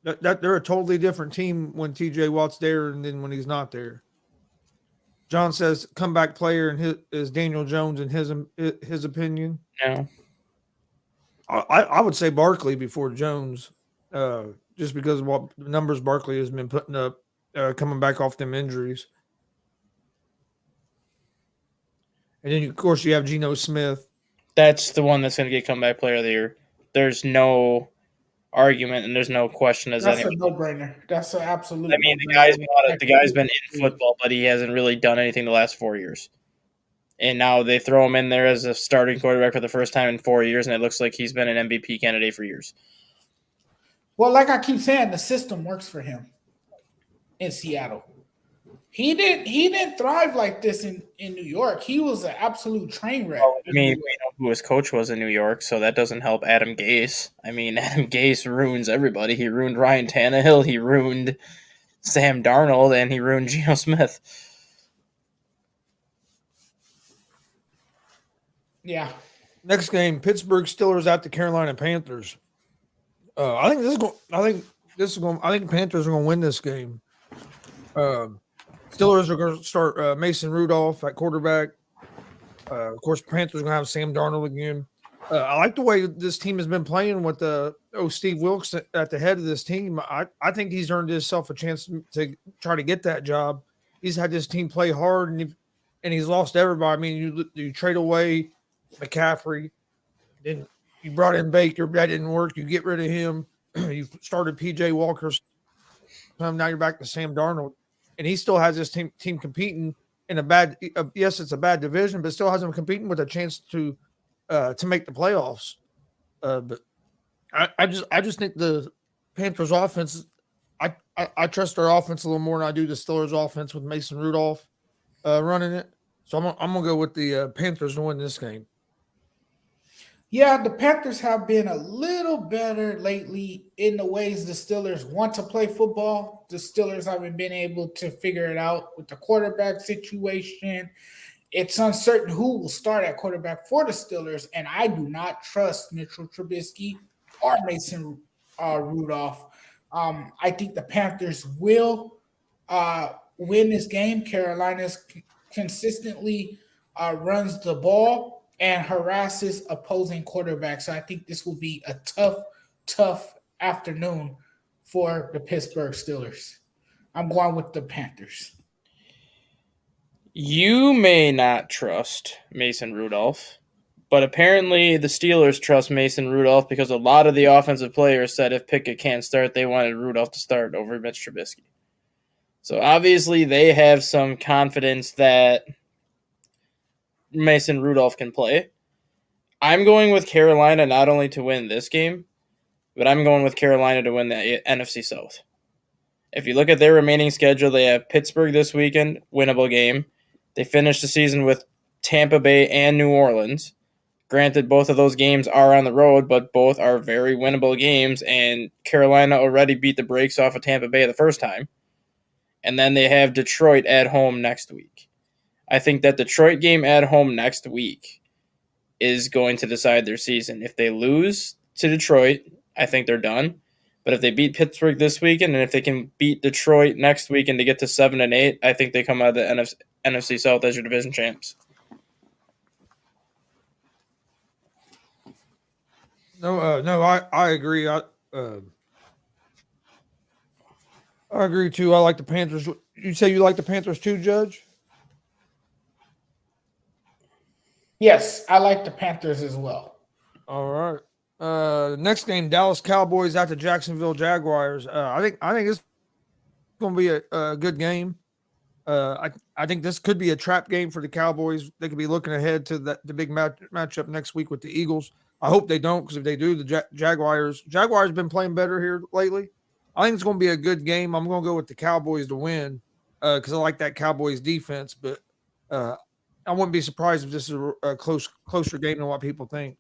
That they're a totally different team when TJ Watt's there and then when he's not there. John says comeback player is Daniel Jones in his opinion. No. I would say Barkley before Jones, just because of what numbers Barkley has been putting up, coming back off them injuries. And then, of course, you have Geno Smith. That's the one that's going to get comeback player of the year. There's no argument and there's no question as That's anyone. a no-brainer. That's an absolute. I mean, the guy's been in football, but he hasn't really done anything the last 4 years. And now they throw him in there as a starting quarterback for the first time in 4 years, and it looks like he's been an MVP candidate for years. Well, like I keep saying, the system works for him in Seattle. He didn't thrive like this in New York. He was an absolute train wreck. Well, I mean, we know who his coach was in New York, so that doesn't help Adam Gase. I mean, Adam Gase ruins everybody. He ruined Ryan Tannehill, he ruined Sam Darnold, and he ruined Geno Smith. Yeah. Next game, Pittsburgh Steelers at the Carolina Panthers. I think Panthers are going to win this game. Steelers are going to start Mason Rudolph at quarterback. Of course, Panthers are going to have Sam Darnold again. I like the way this team has been playing with Steve Wilkes at the head of this team. I think he's earned himself a chance to try to get that job. He's had this team play hard, and he's lost everybody. I mean, you trade away McCaffrey, then you brought in Baker, that didn't work. You get rid of him. You started PJ Walker. Now you're back to Sam Darnold, and he still has this team competing in a bad. Yes, it's a bad division, but still has them competing with a chance to make the playoffs. But I just think the Panthers offense. I trust their offense a little more than I do the Steelers offense with Mason Rudolph running it. So I'm gonna go with the Panthers to win this game. Yeah, the Panthers have been a little better lately in the ways the Steelers want to play football. The Steelers haven't been able to figure it out with the quarterback situation. It's uncertain who will start at quarterback for the Steelers, and I do not trust Mitchell Trubisky or Mason Rudolph. I think the Panthers will win this game. Carolina's consistently runs the ball and harasses opposing quarterbacks. So I think this will be a tough afternoon for the Pittsburgh Steelers. I'm going with the Panthers. You may not trust Mason Rudolph, but apparently the Steelers trust Mason Rudolph because a lot of the offensive players said if Pickett can't start, they wanted Rudolph to start over Mitch Trubisky. So obviously they have some confidence that Mason Rudolph can play. I'm going with Carolina not only to win this game, but I'm going with Carolina to win the NFC South. If you look at their remaining schedule, they have Pittsburgh this weekend, winnable game. They finish the season with Tampa Bay and New Orleans. Granted, both of those games are on the road, but both are very winnable games, and Carolina already beat the brakes off of Tampa Bay the first time. And then they have Detroit at home next week. I think that Detroit game at home next week is going to decide their season. If they lose to Detroit, I think they're done. But if they beat Pittsburgh this weekend, and if they can beat Detroit next weekend to get to 7-8, I think they come out of the NFC South as your division champs. No, I agree. I agree too. I like the Panthers. You say you like the Panthers too, Judge? Yes, I like the Panthers as well. All right. Next game, Dallas Cowboys at the Jacksonville Jaguars. I think it's going to be a good game. I think this could be a trap game for the Cowboys. They could be looking ahead to the big matchup next week with the Eagles. I hope they don't, because if they do, the Jaguars been playing better here lately. I think it's going to be a good game. I'm going to go with the Cowboys to win because I like that Cowboys defense. But I wouldn't be surprised if this is a closer game than what people think.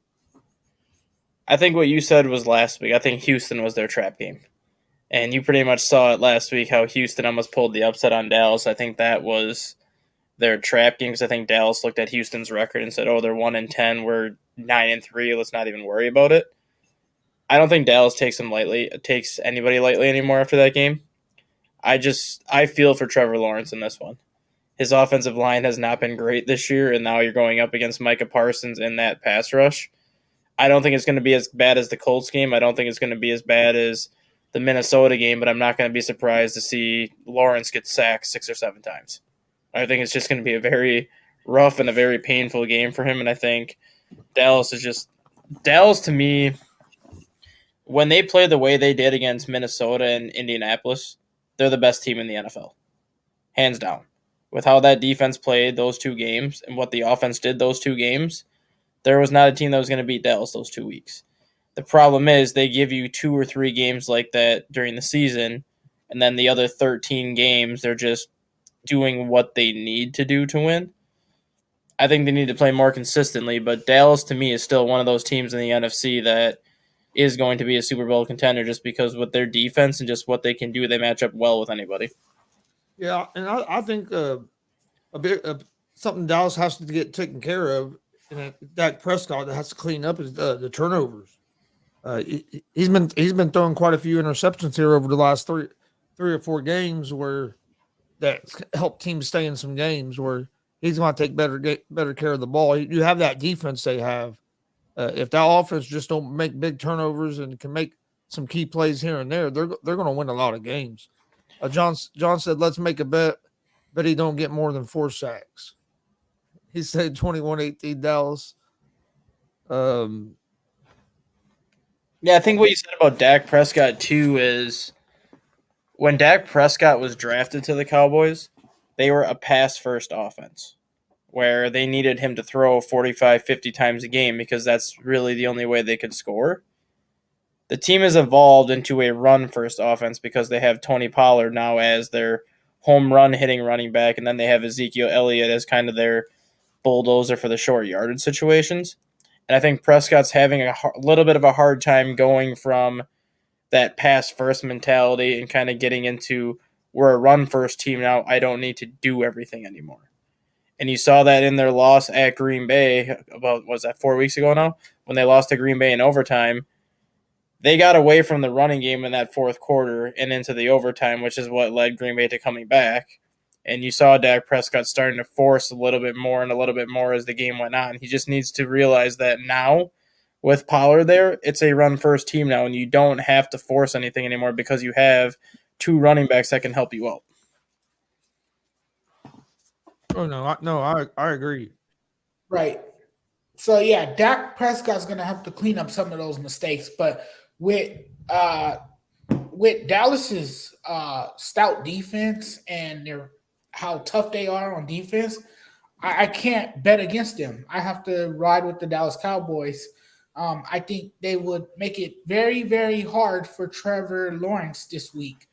I think what you said was last week. I think Houston was their trap game. And you pretty much saw it last week how Houston almost pulled the upset on Dallas. I think that was their trap game because I think Dallas looked at Houston's record and said, "Oh, they're 1-10. We're 9-3. Let's not even worry about it." I don't think Dallas takes anybody lightly anymore after that game. I feel for Trevor Lawrence in this one. His offensive line has not been great this year, and now you're going up against Micah Parsons in that pass rush. I don't think it's going to be as bad as the Colts game. I don't think it's going to be as bad as the Minnesota game, but I'm not going to be surprised to see Lawrence get sacked 6 or 7 times. I think it's just going to be a very rough and a very painful game for him, and I think Dallas to me, when they play the way they did against Minnesota and Indianapolis, they're the best team in the NFL. Hands down. With how that defense played those 2 games and what the offense did those 2 games, there was not a team that was going to beat Dallas those 2 weeks. The problem is they give you 2 or 3 games like that during the season, and then the other 13 games, they're just doing what they need to do to win. I think they need to play more consistently, but Dallas, to me, is still one of those teams in the NFC that is going to be a Super Bowl contender just because with their defense and just what they can do, they match up well with anybody. Yeah, and I think something Dallas has to get taken care of, and Dak Prescott has to clean up is the turnovers. He's been throwing quite a few interceptions here over the last three or 4 games where that's helped teams stay in some games where he's going to take better care of the ball. You have that defense they have. If that offense just don't make big turnovers and can make some key plays here and there, they're going to win a lot of games. John said, "Let's make a bet he don't get more than 4 sacks." He said 21-18 Dallas. Yeah, I think what you said about Dak Prescott, too, is when Dak Prescott was drafted to the Cowboys, they were a pass-first offense where they needed him to throw 45, 50 times a game because that's really the only way they could score. The team has evolved into a run-first offense because they have Tony Pollard now as their home run hitting running back, and then they have Ezekiel Elliott as kind of their bulldozer for the short yardage situations. And I think Prescott's having a little bit of a hard time going from that pass-first mentality and kind of getting into, we're a run-first team now, I don't need to do everything anymore. And you saw that in their loss at Green Bay about, 4 weeks ago now? When they lost to Green Bay in overtime, they got away from the running game in that fourth quarter and into the overtime, which is what led Green Bay to coming back. And you saw Dak Prescott starting to force a little bit more as the game went on. He just needs to realize that now, with Pollard there, it's a run-first team now, and you don't have to force anything anymore because you have 2 running backs that can help you out. Oh, I agree. Right. So, yeah, Dak Prescott's going to have to clean up some of those mistakes. But with Dallas's stout defense and how tough they are on defense, I can't bet against them. I have to ride with the Dallas Cowboys. I think they would make it very, very hard for Trevor Lawrence this week.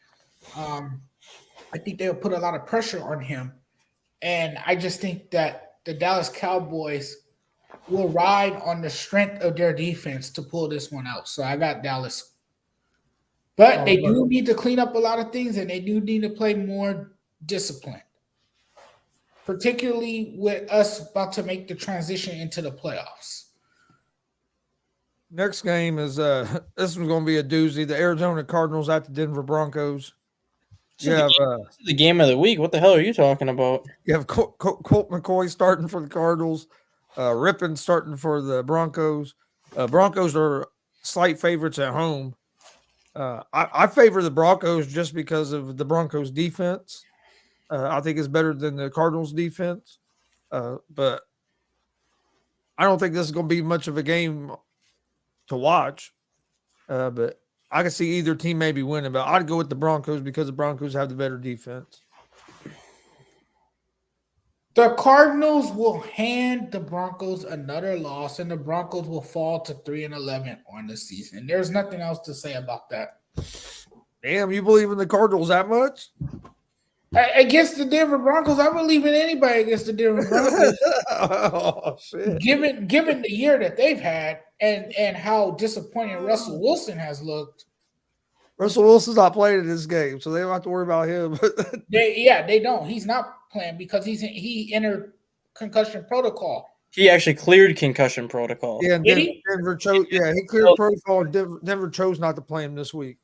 I think they'll put a lot of pressure on him. And I just think that the Dallas Cowboys will ride on the strength of their defense to pull this one out. So I got Dallas. But they do need to clean up a lot of things, and they do need to play more disciplined, particularly with us about to make the transition into the playoffs. Next game is this one's going to be a doozy. The Arizona Cardinals at the Denver Broncos. You have the game of the week. What the hell are you talking about? You have Colt McCoy starting for the Cardinals, Rippon starting for the Broncos. Broncos are slight favorites at home. I favor the Broncos just because of the Broncos defense. I think it's better than the Cardinals defense. But I don't think this is going to be much of a game to watch. But I can see either team maybe winning, but I'd go with the Broncos because the Broncos have the better defense. The Cardinals will hand the Broncos another loss, and the Broncos will fall to 3-11 on the season. There's nothing else to say about that. Damn, you believe in the Cardinals that much? Against the Denver Broncos, I believe in anybody against the Denver Broncos. Oh, shit. Given the year that they've had and how disappointing Russell Wilson has looked. Russell Wilson's not playing in this game, so they don't have to worry about him. They don't. He's not playing because he entered concussion protocol. He actually cleared concussion protocol. Yeah, Denver chose. Yeah, he cleared protocol. Denver chose not to play him this week.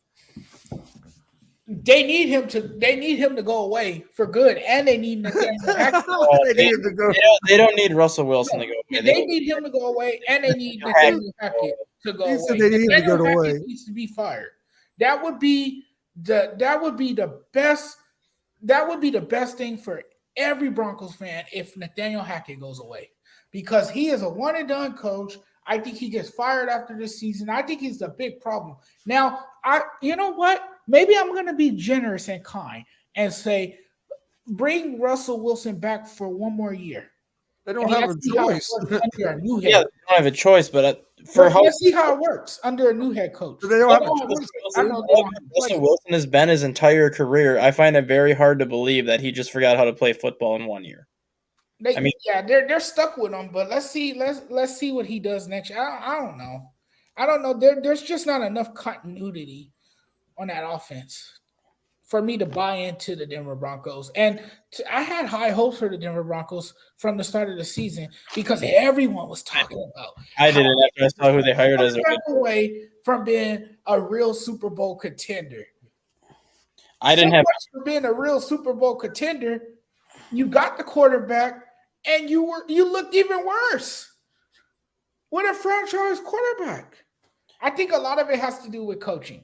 They need him to go away for good, and they need Nathaniel Hackett. They don't need Russell Wilson to go away. They need him to go away, and they need Nathaniel Hackett to go away. They need him to go away. Hackett needs to be fired. That would be the best thing for every Broncos fan if Nathaniel Hackett goes away, because he is a one and done coach. I think he gets fired after this season. I think he's the big problem. Now, you know what? Maybe I'm going to be generous and kind and say, bring Russell Wilson back for one more year. They don't have a choice. They don't have a choice, but let's see how it works under a new head coach. They don't have a choice. Russell Wilson has been his entire career. I find it very hard to believe that he just forgot how to play football in 1 year. They're stuck with him, but let's see what he does next year. I don't know. There's just not enough continuity on that offense for me to buy into the Denver Broncos. And I had high hopes for the Denver Broncos from the start of the season because everyone was talking about. I didn't after I saw who they hired as away from being a real Super Bowl contender. For being a real Super Bowl contender. You got the quarterback, and you looked even worse with a franchise quarterback. I think a lot of it has to do with coaching.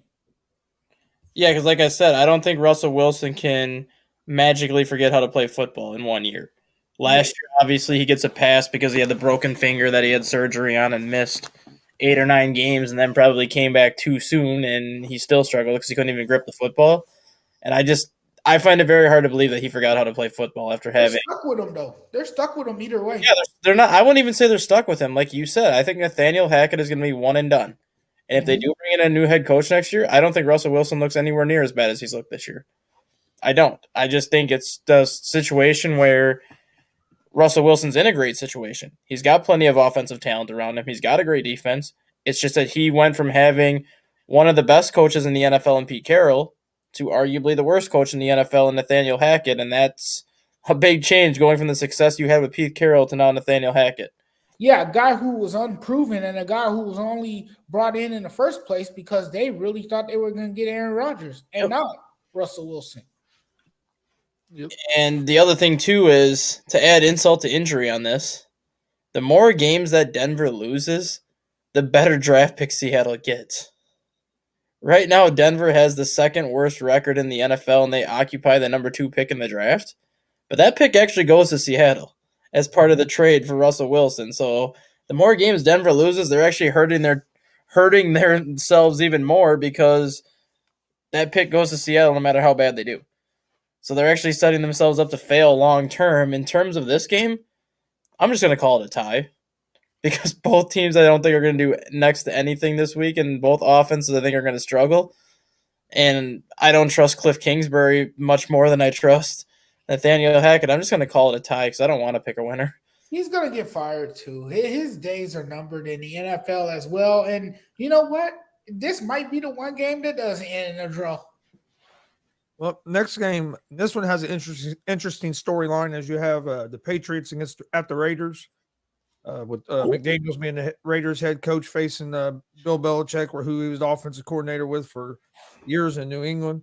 Yeah, because like I said, I don't think Russell Wilson can magically forget how to play football in 1 year. Last year, obviously, he gets a pass because he had the broken finger that he had surgery on and missed 8 or 9 games and then probably came back too soon, and he still struggled because he couldn't even grip the football. And I find it very hard to believe that he forgot how to play football after having. They're stuck with him, though. They're stuck with him either way. Yeah, they're not. I wouldn't even say they're stuck with him. Like you said, I think Nathaniel Hackett is going to be one and done. And if they do bring in a new head coach next year, I don't think Russell Wilson looks anywhere near as bad as he's looked this year. I don't. I just think it's the situation where Russell Wilson's in a great situation. He's got plenty of offensive talent around him. He's got a great defense. It's just that he went from having one of the best coaches in the NFL in Pete Carroll to arguably the worst coach in the NFL in Nathaniel Hackett, and that's a big change going from the success you had with Pete Carroll to now Nathaniel Hackett. Yeah, a guy who was unproven and a guy who was only brought in the first place because they really thought they were going to get Aaron Rodgers and not Russell Wilson. Yep. And the other thing, too, is to add insult to injury on this, the more games that Denver loses, the better draft pick Seattle gets. Right now, Denver has the second worst record in the NFL, and they occupy the number 2 pick in the draft. But that pick actually goes to Seattle as part of the trade for Russell Wilson. So the more games Denver loses, they're actually hurting themselves even more because that pick goes to Seattle no matter how bad they do. So they're actually setting themselves up to fail long term. In terms of this game, I'm just going to call it a tie because both teams I don't think are going to do next to anything this week, and both offenses I think are going to struggle. And I don't trust Cliff Kingsbury much more than I trust Nathaniel Hackett. I'm just going to call it a tie because I don't want to pick a winner. He's going to get fired too. His days are numbered in the NFL as well. And you know what? This might be the one game that doesn't end in a draw. Well, next game, this one has an interesting storyline as you have the Patriots at the Raiders, with McDaniels being the Raiders head coach facing Bill Belichick, who he was the offensive coordinator with for years in New England.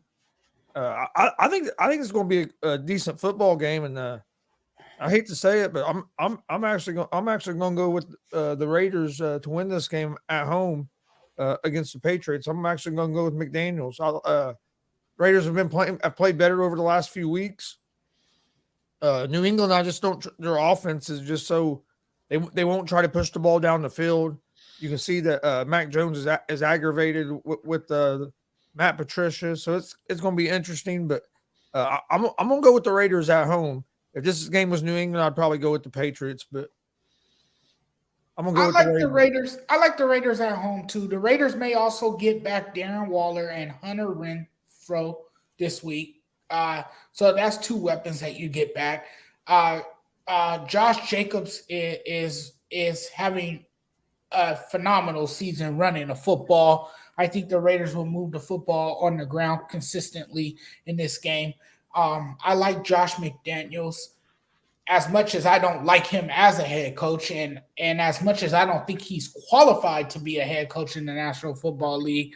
I think it's going to be a decent football game, and I hate to say it, but I'm actually going to go with the Raiders to win this game at home against the Patriots. I'm actually going to go with McDaniels. Raiders have played better over the last few weeks. New England, I just don't. Their offense is just so they won't try to push the ball down the field. You can see that Mac Jones is aggravated with Matt Patricia, so it's going to be interesting. But I'm going to go with the Raiders at home. If this game was New England, I'd probably go with the Patriots, but I'm going to go with the Raiders. I like the Raiders at home too. The Raiders may also get back Darren Waller and Hunter Renfrow this week. So that's two weapons that you get back. Josh Jacobs is having a phenomenal season running a football. I think the Raiders will move the football on the ground consistently in this game. I like Josh McDaniels as much as I don't like him as a head coach, and as much as I don't think he's qualified to be a head coach in the National Football League.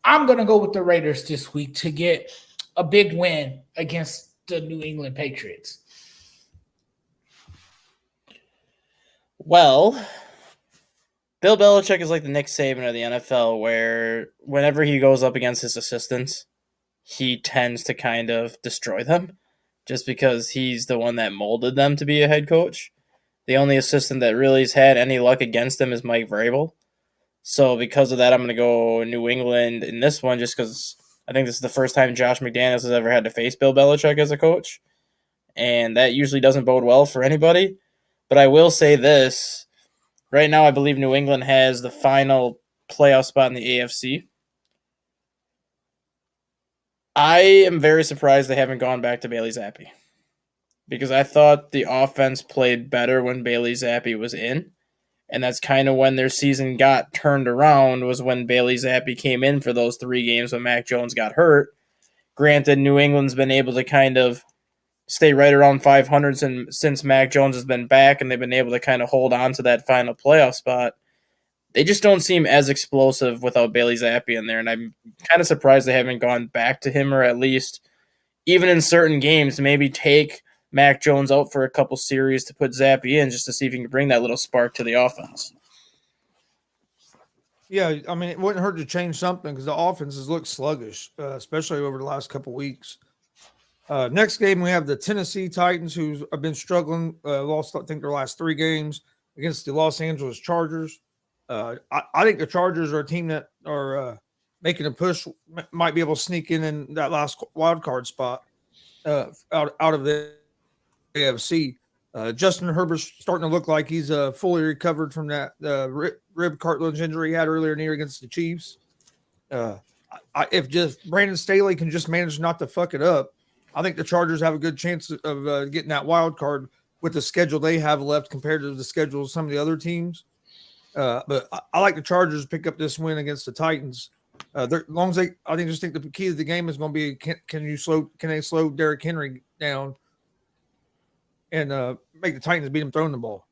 I'm going to go with the Raiders this week to get a big win against the New England Patriots. Well, Bill Belichick is like the Nick Saban of the NFL, where whenever he goes up against his assistants, he tends to kind of destroy them just because he's the one that molded them to be a head coach. The only assistant that really has had any luck against him is Mike Vrabel. So because of that, I'm going to go New England in this one just because I think this is the first time Josh McDaniels has ever had to face Bill Belichick as a coach. And that usually doesn't bode well for anybody. But I will say this. Right now, I believe New England has the final playoff spot in the AFC. I am very surprised they haven't gone back to Bailey Zappi because I thought the offense played better when Bailey Zappi was in, and that's kind of when their season got turned around was when Bailey Zappi came in for those 3 games when Mac Jones got hurt. Granted, New England's been able to kind of stay right around 500 since Mac Jones has been back, and they've been able to kind of hold on to that final playoff spot. They just don't seem as explosive without Bailey Zappi in there, and I'm kind of surprised they haven't gone back to him, or at least, even in certain games, maybe take Mac Jones out for a couple series to put Zappi in just to see if he can bring that little spark to the offense. Yeah, I mean, it wouldn't hurt to change something because the offense has looked sluggish, especially over the last couple weeks. Next game, we have the Tennessee Titans, who have been struggling, lost, I think, their last 3 games against the Los Angeles Chargers. I think the Chargers are a team that are making a push, might be able to sneak in that last wild card spot out of the AFC. Justin Herbert's starting to look like he's fully recovered from that rib cartilage injury he had earlier in the year against the Chiefs. If just Brandon Staley can just manage not to fuck it up, I think the Chargers have a good chance of getting that wild card with the schedule they have left compared to the schedule of some of the other teams. But I like the Chargers to pick up this win against the Titans. As long as I just think the key to the game is going to be can they slow Derrick Henry down and make the Titans beat him throwing the ball.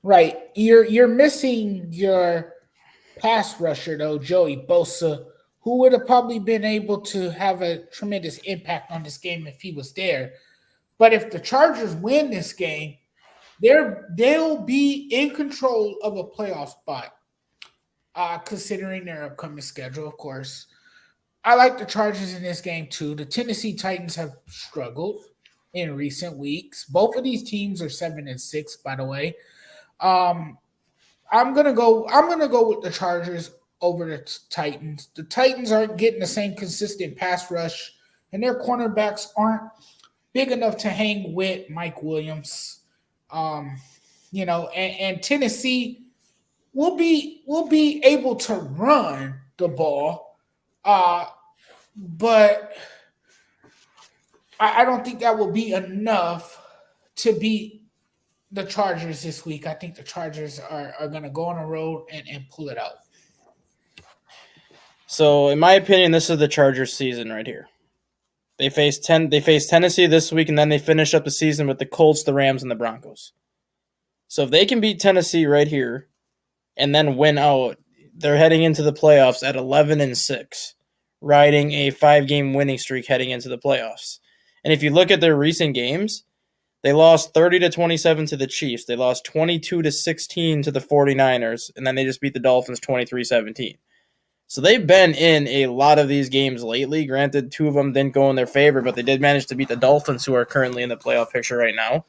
Right, you're missing your pass rusher though, Joey Bosa, who would have probably been able to have a tremendous impact on this game if he was there. But if the Chargers win this game, they'll be in control of a playoff spot, considering their upcoming schedule, of course. I like the Chargers in this game too. The Tennessee Titans have struggled in recent weeks. Both of these teams are 7-6, by the way. I'm gonna go with the Chargers over the Titans. The Titans aren't getting the same consistent pass rush, and their cornerbacks aren't big enough to hang with Mike Williams. And Tennessee will be able to run the ball, but I don't think that will be enough to beat the Chargers this week. I think the Chargers are going to go on the road and pull it out. So, in my opinion, this is the Chargers season right here. They face Tennessee this week, and then they finish up the season with the Colts, the Rams, and the Broncos. So if they can beat Tennessee right here and then win out, they're heading into the playoffs at 11-6, riding a 5-game winning streak heading into the playoffs. And if you look at their recent games, they lost 30-27 to the Chiefs. They lost 22-16 to the 49ers, and then they just beat the Dolphins 23-17. So they've been in a lot of these games lately. Granted, 2 of them didn't go in their favor, but they did manage to beat the Dolphins, who are currently in the playoff picture right now.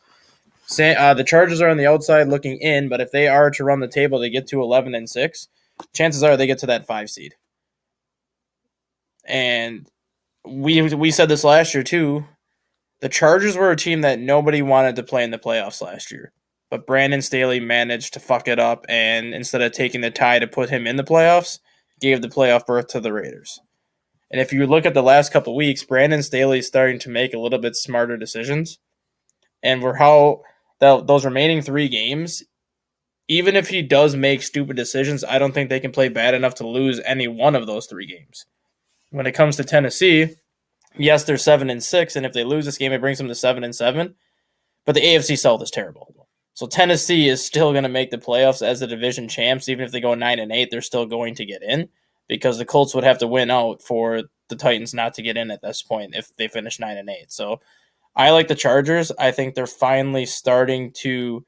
The Chargers are on the outside looking in, but if they are to run the table, they get to 11-6. Chances are they get to that 5 seed. And we said this last year too. The Chargers were a team that nobody wanted to play in the playoffs last year. But Brandon Staley managed to fuck it up, and instead of taking the tie to put him in the playoffs, gave the playoff berth to the Raiders. And if you look at the last couple of weeks, Brandon Staley is starting to make a little bit smarter decisions. And those remaining 3 games, even if he does make stupid decisions, I don't think they can play bad enough to lose any one of those 3 games. When it comes to Tennessee, yes, they're 7-6, and if they lose this game, it brings them to 7-7. But the AFC South is terrible. So Tennessee is still going to make the playoffs as the division champs. Even if they go 9-8, they're still going to get in because the Colts would have to win out for the Titans not to get in at this point if they finish 9-8. So I like the Chargers. I think they're finally starting to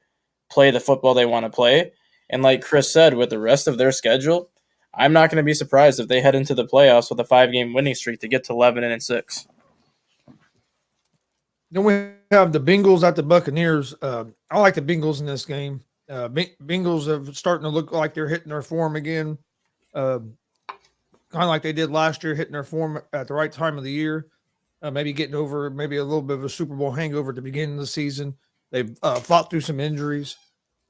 play the football they want to play. And like Chris said, with the rest of their schedule, I'm not going to be surprised if they head into the playoffs with a 5-game winning streak to get to 11-6. Then we have the Bengals at the Buccaneers. I like the Bengals in this game. Bengals are starting to look like they're hitting their form again, kind of like they did last year, hitting their form at the right time of the year. Maybe getting over maybe a little bit of a Super Bowl hangover at the beginning of the season. They've fought through some injuries,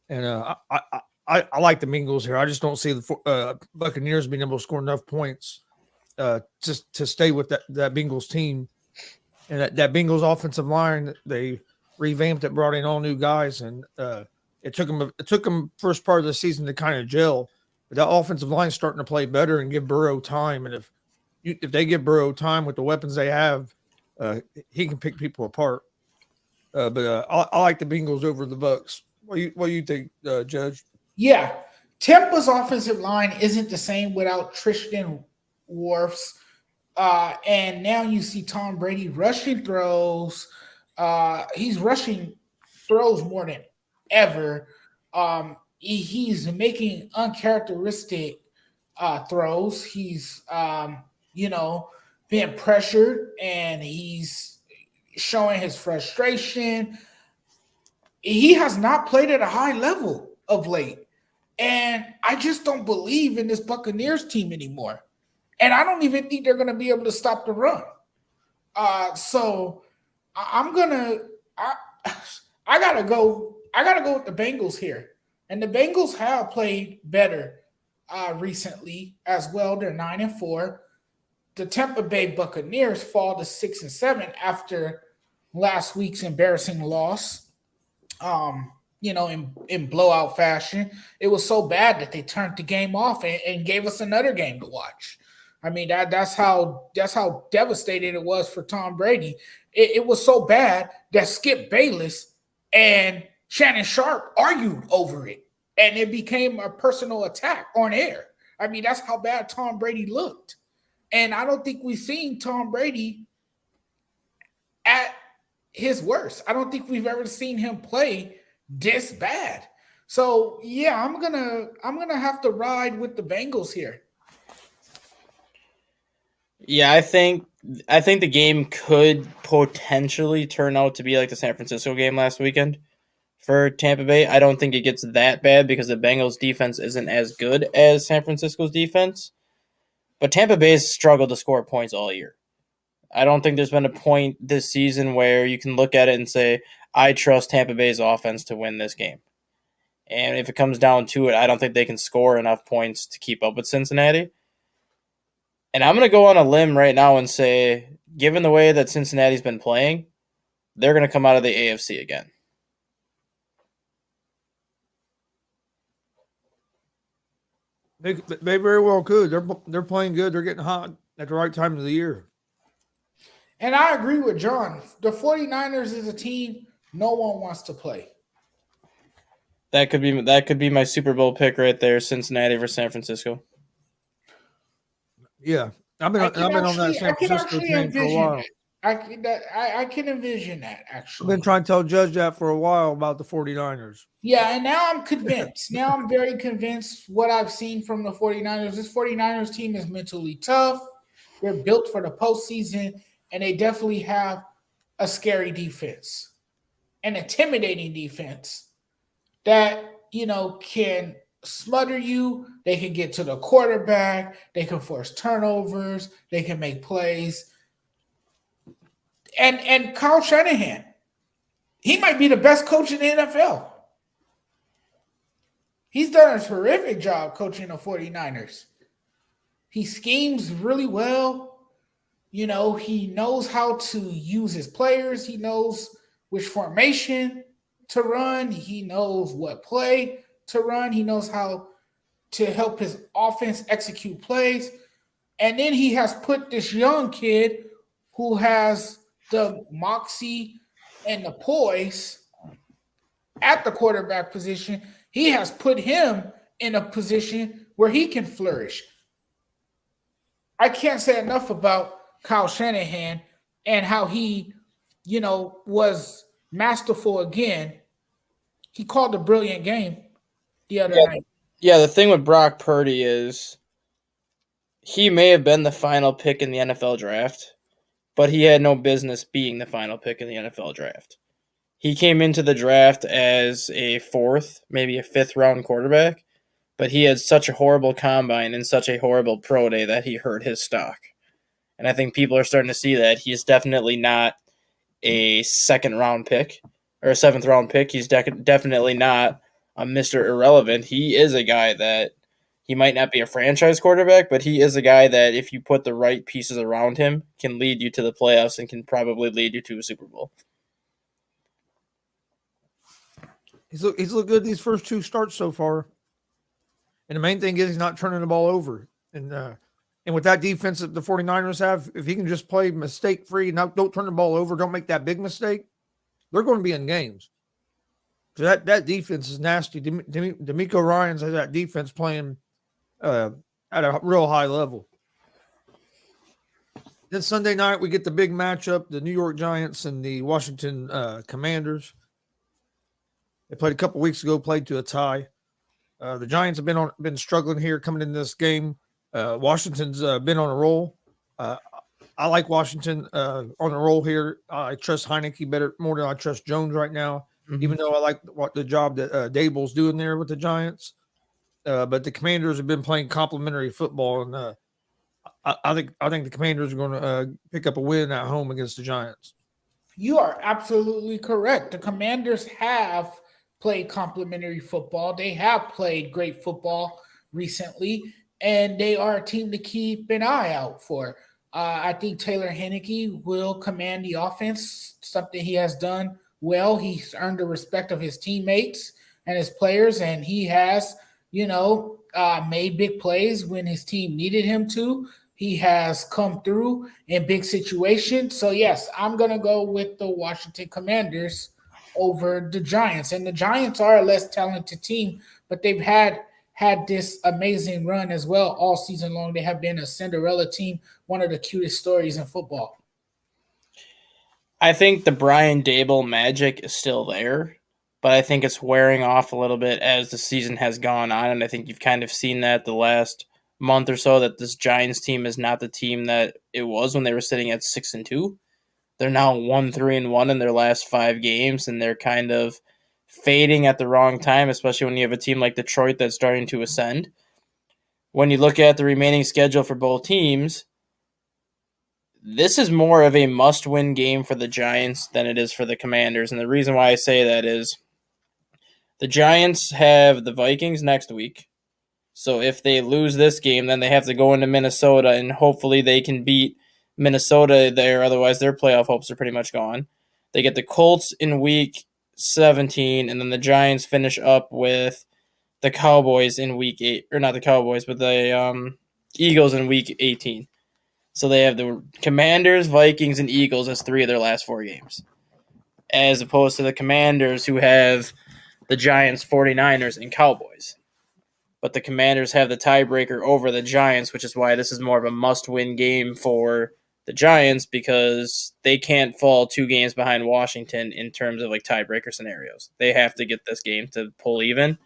and I like the Bengals here. I just don't see the Buccaneers being able to score enough points just to stay with that Bengals team. And that Bengals offensive line, they revamped it, brought in all new guys, and it took them first part of the season to kind of gel. But that offensive line is starting to play better and give Burrow time. And if they give Burrow time with the weapons they have, he can pick people apart. But I like the Bengals over the Bucs. What do you think, Judge? Yeah, Tampa's offensive line isn't the same without Tristan Wirfs. And now you see Tom Brady rushing throws. He's rushing throws more than ever. He's making uncharacteristic throws. He's being pressured, and he's showing his frustration. He has not played at a high level of late, and I just don't believe in this Buccaneers team anymore. And I don't even think they're going to be able to stop the run. So I gotta go with the Bengals here. And the Bengals have played better recently as well. They're 9-4. The Tampa Bay Buccaneers fall to 6-7 after last week's embarrassing loss. In blowout fashion. It was so bad that they turned the game off and gave us another game to watch. I mean, that's how devastated it was for Tom Brady. It was so bad that Skip Bayless and Shannon Sharp argued over it, and it became a personal attack on air. I mean, that's how bad Tom Brady looked. And I don't think we've seen Tom Brady at his worst. I don't think we've ever seen him play this bad. So yeah, I'm gonna have to ride with the Bengals here. Yeah, I think the game could potentially turn out to be like the San Francisco game last weekend for Tampa Bay. I don't think it gets that bad because the Bengals defense isn't as good as San Francisco's defense. But Tampa Bay's struggled to score points all year. I don't think there's been a point this season where you can look at it and say, I trust Tampa Bay's offense to win this game. And if it comes down to it, I don't think they can score enough points to keep up with Cincinnati. And I'm going to go on a limb right now and say, given the way that Cincinnati's been playing, they're going to come out of the AFC again. They very well could. They're playing good. They're getting hot at the right time of the year. And I agree with John. The 49ers is a team no one wants to play. That could be my Super Bowl pick right there, Cincinnati versus San Francisco. Yeah. I've been on that San Francisco train for a while. I can envision that, actually. I've been trying to tell Judge that for a while about the 49ers. Yeah, and now I'm convinced. Now I'm very convinced what I've seen from the 49ers. This 49ers team is mentally tough. They're built for the postseason, and they definitely have a scary defense, an intimidating defense that, can smother you. They can get to the quarterback. They can force turnovers. They can make plays. And Kyle Shanahan, he might be the best coach in the NFL. He's done a terrific job coaching the 49ers. He schemes really well. He knows how to use his players. He knows which formation to run. He knows what play to run. He knows how to help his offense execute plays. And then he has put this young kid who has the moxie and the poise at the quarterback position. He has put him in a position where he can flourish. I can't say enough about Kyle Shanahan and how he, was masterful again. He called a brilliant game the other night. Yeah, the thing with Brock Purdy is he may have been the final pick in the NFL draft, but he had no business being the final pick in the NFL draft. He came into the draft as a 4th, maybe a 5th round quarterback, but he had such a horrible combine and such a horrible pro day that he hurt his stock. And I think people are starting to see that he's definitely not a 2nd round pick or a 7th round pick. He's definitely not a Mr. Irrelevant. He is a guy that he might not be a franchise quarterback, but he is a guy that if you put the right pieces around him can lead you to the playoffs and can probably lead you to a Super Bowl. He's looked good these first 2 starts so far. And the main thing is he's not turning the ball over. And with that defense that the 49ers have, if he can just play mistake-free, don't turn the ball over, don't make that big mistake, they're going to be in games. So that defense is nasty. D'Amico Ryans has that defense playing at a real high level. Then Sunday night, we get the big matchup, the New York Giants and the Washington Commanders. They played a couple weeks ago, played to a tie. The Giants have been struggling here coming in this game. Washington's been on a roll. I like Washington on a roll here. I trust Heineke more than I trust Jones right now, even though I like the job that Dable's doing there with the Giants. But the Commanders have been playing complimentary football, and I think the Commanders are going to pick up a win at home against the Giants. You are absolutely correct. The Commanders have played complimentary football. They have played great football recently, and they are a team to keep an eye out for. I think Taylor Heineke will command the offense, something he has done well. He's earned the respect of his teammates and his players, and he has, made big plays when his team needed him to. He has come through in big situations. So, yes, I'm going to go with the Washington Commanders over the Giants. And the Giants are a less talented team, but they've had this amazing run as well all season long. They have been a Cinderella team, one of the cutest stories in football. I think the Brian Dable magic is still there, but I think it's wearing off a little bit as the season has gone on, and I think you've kind of seen that the last month or so, that this Giants team is not the team that it was when they were sitting at 6-2. They're now 1-3-1 in their last 5 games, and they're kind of fading at the wrong time, especially when you have a team like Detroit that's starting to ascend. When you look at the remaining schedule for both teams, This is more of a must-win game for the Giants than it is for the Commanders. And the reason why I say that is the Giants have the Vikings next week. So if they lose this game, then they have to go into Minnesota, and hopefully they can beat Minnesota there. Otherwise, their playoff hopes are pretty much gone. They get the Colts in week 17, and then the Giants finish up with the Cowboys in week 8. Or not the Cowboys, but the Eagles in week 18. So they have the Commanders, Vikings, and Eagles as 3 of their last 4 games. As opposed to the Commanders, who have the Giants, 49ers, and Cowboys. But the Commanders have the tiebreaker over the Giants, which is why this is more of a must-win game for the Giants, because they can't fall 2 games behind Washington in terms of like tiebreaker scenarios. They have to get this game to pull even.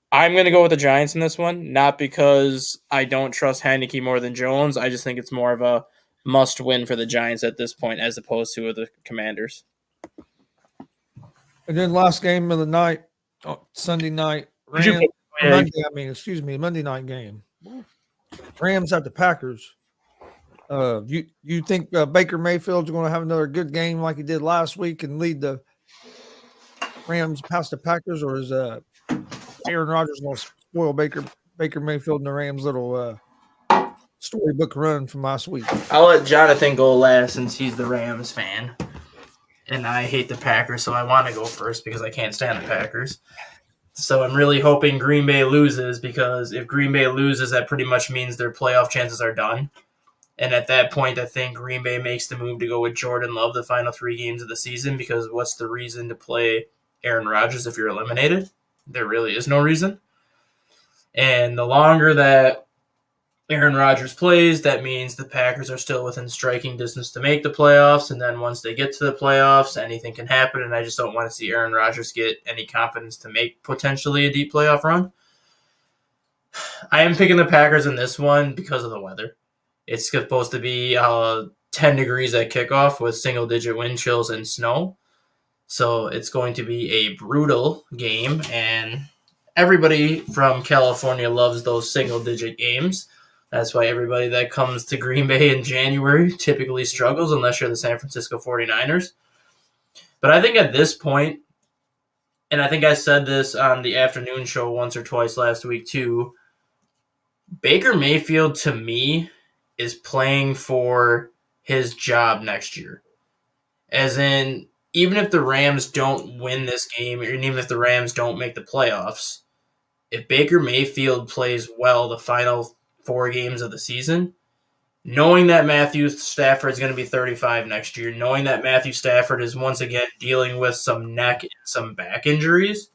I'm going to go with the Giants in this one, not because I don't trust Heineke more than Jones. I just think it's more of a must-win for the Giants at this point as opposed to the Commanders. And then last game of the night, Sunday night, Monday night game. Rams at the Packers. You think Baker Mayfield's going to have another good game like he did last week and lead the Rams past the Packers, or is Aaron Rodgers going to spoil Baker Mayfield and the Rams' little storybook run from last week? I'll let Jonathan go last since he's the Rams fan. And I hate the Packers, so I want to go first because I can't stand the Packers. So I'm really hoping Green Bay loses, because if Green Bay loses, that pretty much means their playoff chances are done. And at that point, I think Green Bay makes the move to go with Jordan Love the final 3 games of the season, because what's the reason to play Aaron Rodgers if you're eliminated? There really is no reason. And the longer that Aaron Rodgers plays, that means the Packers are still within striking distance to make the playoffs, and then once they get to the playoffs, anything can happen, and I just don't want to see Aaron Rodgers get any confidence to make potentially a deep playoff run. I am picking the Packers in this one because of the weather. It's supposed to be 10 degrees at kickoff with single-digit wind chills and snow, so it's going to be a brutal game, and everybody from California loves those single-digit games. That's why everybody that comes to Green Bay in January typically struggles, unless you're the San Francisco 49ers. But I think at this point, and I think I said this on the afternoon show once or twice last week too, Baker Mayfield, to me, is playing for his job next year. As in, even if the Rams don't win this game, or even if the Rams don't make the playoffs, if Baker Mayfield plays well the final 4 games of the season, knowing that Matthew Stafford is going to be 35 next year, knowing that Matthew Stafford is once again dealing with some neck and some back injuries,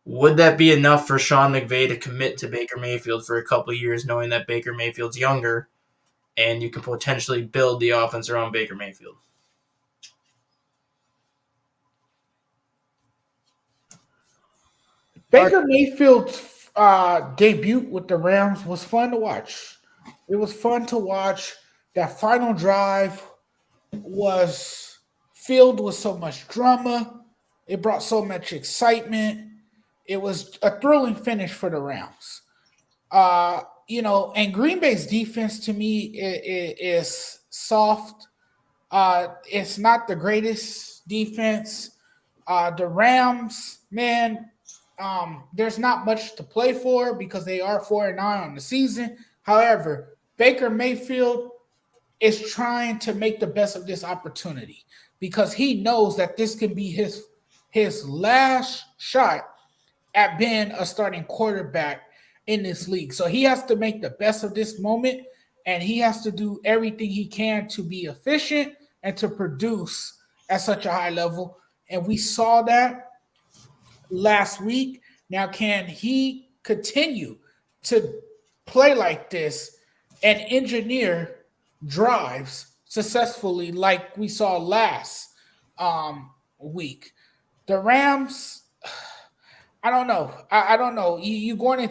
would that be enough for Sean McVay to commit to Baker Mayfield for a couple of years, knowing that Baker Mayfield's younger and you can potentially build the offense around Baker Mayfield? Baker Mayfield's debut with the Rams was fun to watch. It was fun to watch. That final drive was filled with so much drama. It brought so much excitement. It was a thrilling finish for the Rams. And Green Bay's defense to me is soft. It's not the greatest defense. The Rams, man, there's not much to play for because they are 4-9 on the season. However, Baker Mayfield is trying to make the best of this opportunity because he knows that this can be his last shot at being a starting quarterback in this league. So he has to make the best of this moment, and he has to do everything he can to be efficient and to produce at such a high level. And we saw that last week. Now, can he continue to play like this and engineer drives successfully like we saw last week? The Rams, I don't know. I don't know. You're going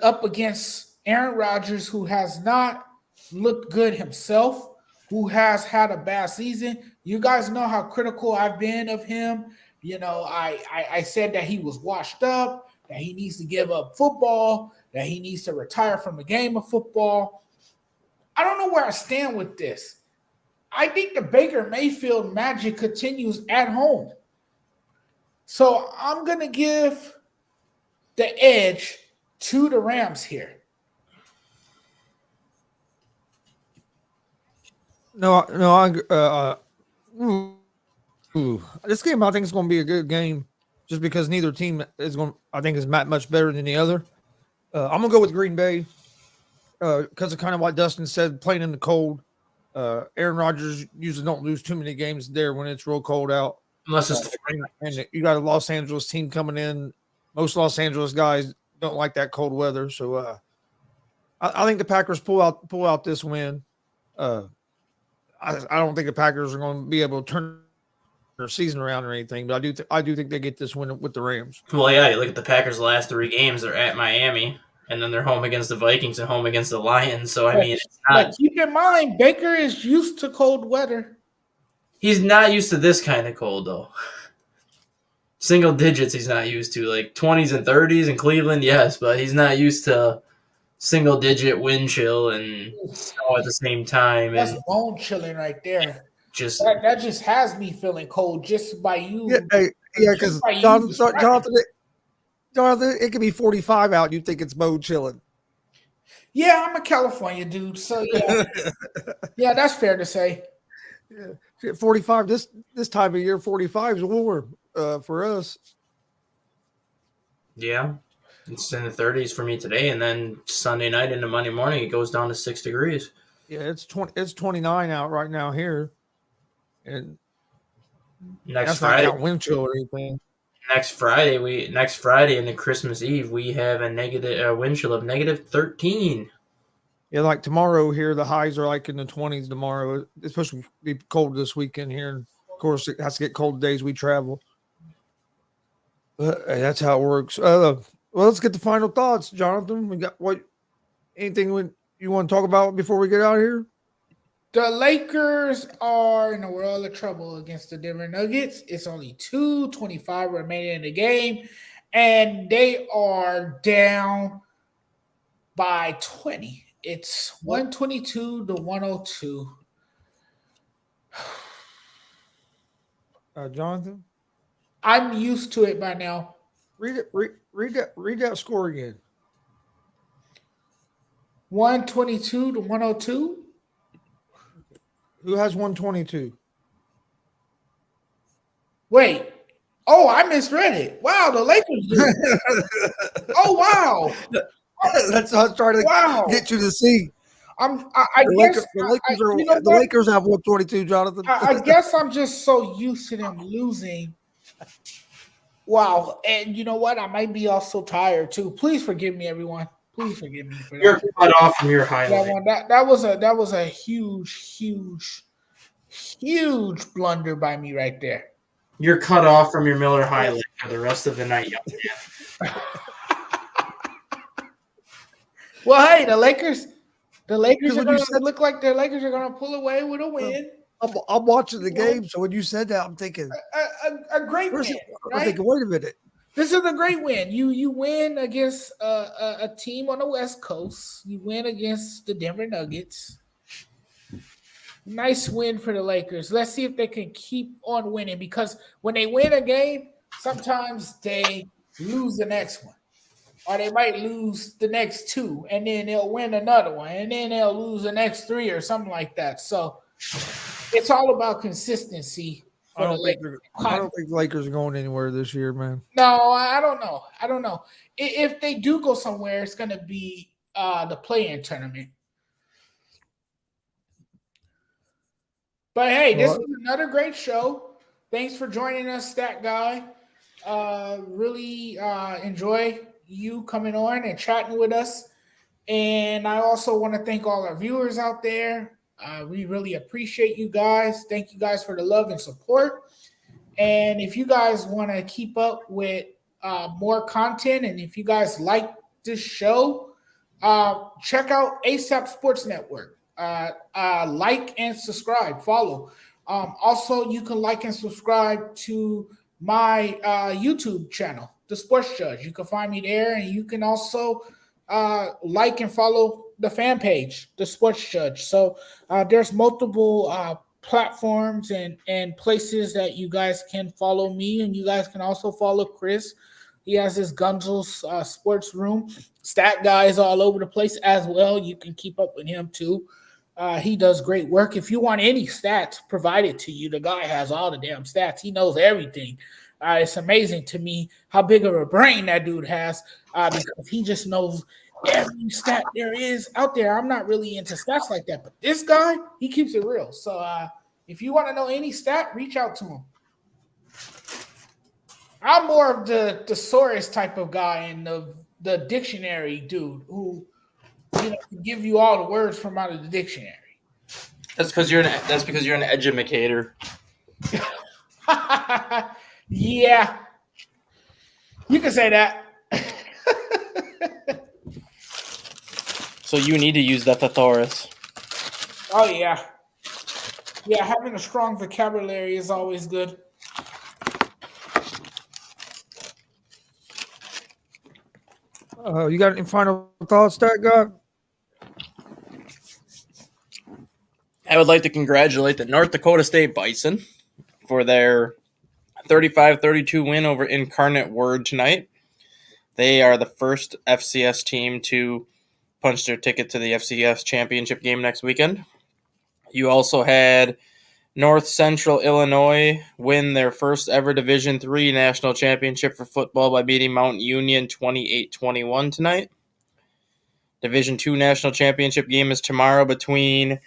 up against Aaron Rodgers, who has not looked good himself, who has had a bad season. You guys know how critical I've been of him. I said that he was washed up, that he needs to give up football. that he needs to retire from the game of football. I don't know where I stand with this. I think the Baker Mayfield magic continues at home. So I'm going to give the edge to the Rams here. This game I think is going to be a good game, just because neither team is going. I think is much better than the other. I'm gonna go with Green Bay because of kind of what Dustin said, playing in the cold. Aaron Rodgers usually don't lose too many games there when it's real cold out. Unless it's and you got a Los Angeles team coming in. Most Los Angeles guys don't like that cold weather, so I think the Packers pull out this win. I don't think the Packers are going to be able to turn their season around or anything, but I do think they get this win with the Rams. Well, yeah, you look at the Packers' last 3 games; they're at Miami, and then they're home against the Vikings and home against the Lions. So I mean, it's not, but keep in mind, Baker is used to cold weather. He's not used to this kind of cold, though. Single digits, he's not used to, like 20s and 30s in Cleveland, yes, but he's not used to single-digit wind chill and snow at the same time. That's and bone chilling right there. Just that just has me feeling cold just by you. Yeah, because Jonathan, it could be 45 out. You think it's bone chilling? Yeah, I'm a California dude, so yeah, yeah, that's fair to say. Yeah, 45 this time of year, 45 is warm for us. yeah, it's in the 30s for me today, and then Sunday night into Monday morning, it goes down to 6 degrees. Yeah, it's 29 out right now here, and Next that's not Friday, count wind chill or anything. Next Friday and the Christmas Eve, we have a negative wind chill of -13. Yeah, like tomorrow here, the highs are like in the 20s tomorrow. It's supposed to be cold this weekend here, and of course, it has to get cold the days we travel. But that's how it works. Well, let's get the final thoughts, Jonathan. We got anything you want to talk about before we get out of here? The Lakers are in a world of trouble against the Denver Nuggets. It's only 2:25 remaining in the game, and they are down by 20. It's 122 to 102. Jonathan, I'm used to it by now. read that score again. 122 to 102. Who has 122? Wait. Oh, I misread it. Wow, the Lakers do. Oh, wow. That's what I was trying to get you to see. The Lakers have 122, Jonathan. I guess I'm just so used to them losing. Wow. And you know what? I might be also tired too. Please forgive me, everyone. Please forgive me for that. You're cut off from your highlight. That was a huge blunder by me right there. You're cut off from your Miller highlight for the rest of the night, young man. Well, hey, the Lakers are going to look like the Lakers are going to pull away with a win. I'm watching the game, so when you said that, I'm thinking a great win. I'm thinking, wait a minute. This is a great win. You win against a team on the West Coast. You win against the Denver Nuggets. Nice win for the Lakers. Let's see if they can keep on winning, because when they win a game, sometimes they lose the next one. Or they might lose the next 2, and then they'll win another one, and then they'll lose the next 3 or something like that. So it's all about consistency. I don't think the Lakers are going anywhere this year, man. No, I don't know. If they do go somewhere, it's going to be the play-in tournament. But hey, this was another great show. Thanks for joining us, Stat Guy. Really enjoy you coming on and chatting with us. And I also want to thank all our viewers out there. We really appreciate you guys. Thank you guys for the love and support. And if you guys want to keep up with more content, and if you guys like this show, check out ASAP Sports Network. Like and subscribe, follow. Also, you can like and subscribe to my YouTube channel, The Sports Judge. You can find me there, and you can also like and follow the fan page, the Sports Judge. So there's multiple platforms and places that you guys can follow me, and you guys can also follow Chris. He has his Gonzo's sports room. Stat guys all over the place as well. You can keep up with him too. He does great work. If you want any stats provided to you, the guy has all the damn stats. He knows everything. It's amazing to me how big of a brain that dude has because he just knows every stat there is out there. I'm not really into stats like that, but this guy, he keeps it real. So if you want to know any stat, reach out to him. I'm more of the thesaurus type of guy and the dictionary dude who can give you all the words from out of the dictionary. That's because you're an educator. Yeah, you can say that. So you need to use the thesaurus. Oh yeah, having a strong vocabulary is always good. You got any final thoughts, Stat Guy? I would like to congratulate the North Dakota State Bison for their 35-32 win over Incarnate Word tonight. They are the first FCS team to punch their ticket to the FCS championship game next weekend. You also had North Central Illinois win their first ever Division III national championship for football by beating Mount Union 28-21 tonight. Division II national championship game is tomorrow between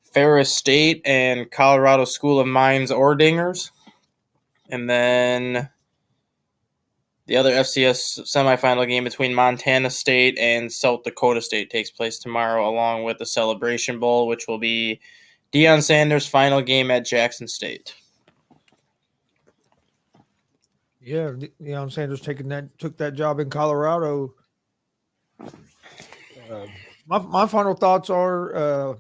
Ferris State and Colorado School of Mines Ordingers. And then the other FCS semifinal game between Montana State and South Dakota State takes place tomorrow, along with the Celebration Bowl, which will be Deion Sanders' final game at Jackson State. Yeah, Deion Sanders took that job in Colorado. My final thoughts are: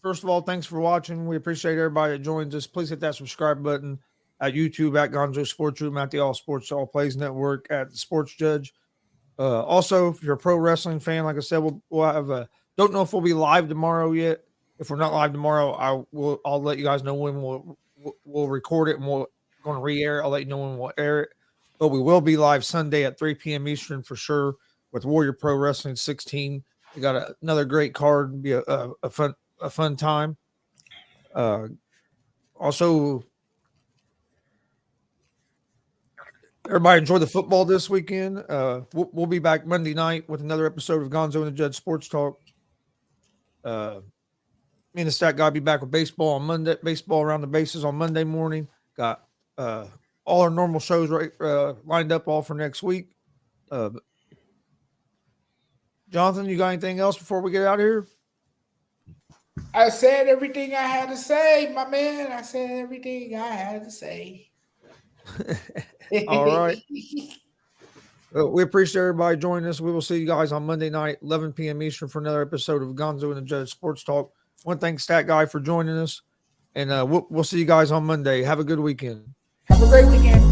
first of all, thanks for watching. We appreciate everybody that joins us. Please hit that subscribe button at YouTube, at Gonzo Sports Room, at the All Sports All Plays Network, at the Sports Judge. Also, if you're a pro wrestling fan, like I said, we'll have don't know if we'll be live tomorrow yet. If we're not live tomorrow, I'll let you guys know when we'll record it and we're going to re-air it. I'll let you know when we'll air it. But we will be live Sunday at 3 p.m. Eastern for sure with Warrior Pro Wrestling 16. We got another great card. It'll be a fun time. Also, everybody enjoy the football this weekend. We'll be back Monday night with another episode of Gonzo and the Judge Sports Talk. Me and the Stat Guy be back with baseball on Monday. Baseball around the bases on Monday morning. Got all our normal shows lined up all for next week. Jonathan, you got anything else before we get out of here? I said everything I had to say, my man. I said everything I had to say. All right. We appreciate everybody joining us. We will see you guys on Monday night, 11 p.m. Eastern, for another episode of Gonzo and the Judge Sports Talk. I want to thank Stat Guy for joining us, and we'll see you guys on Monday. Have a good weekend. Have a great weekend.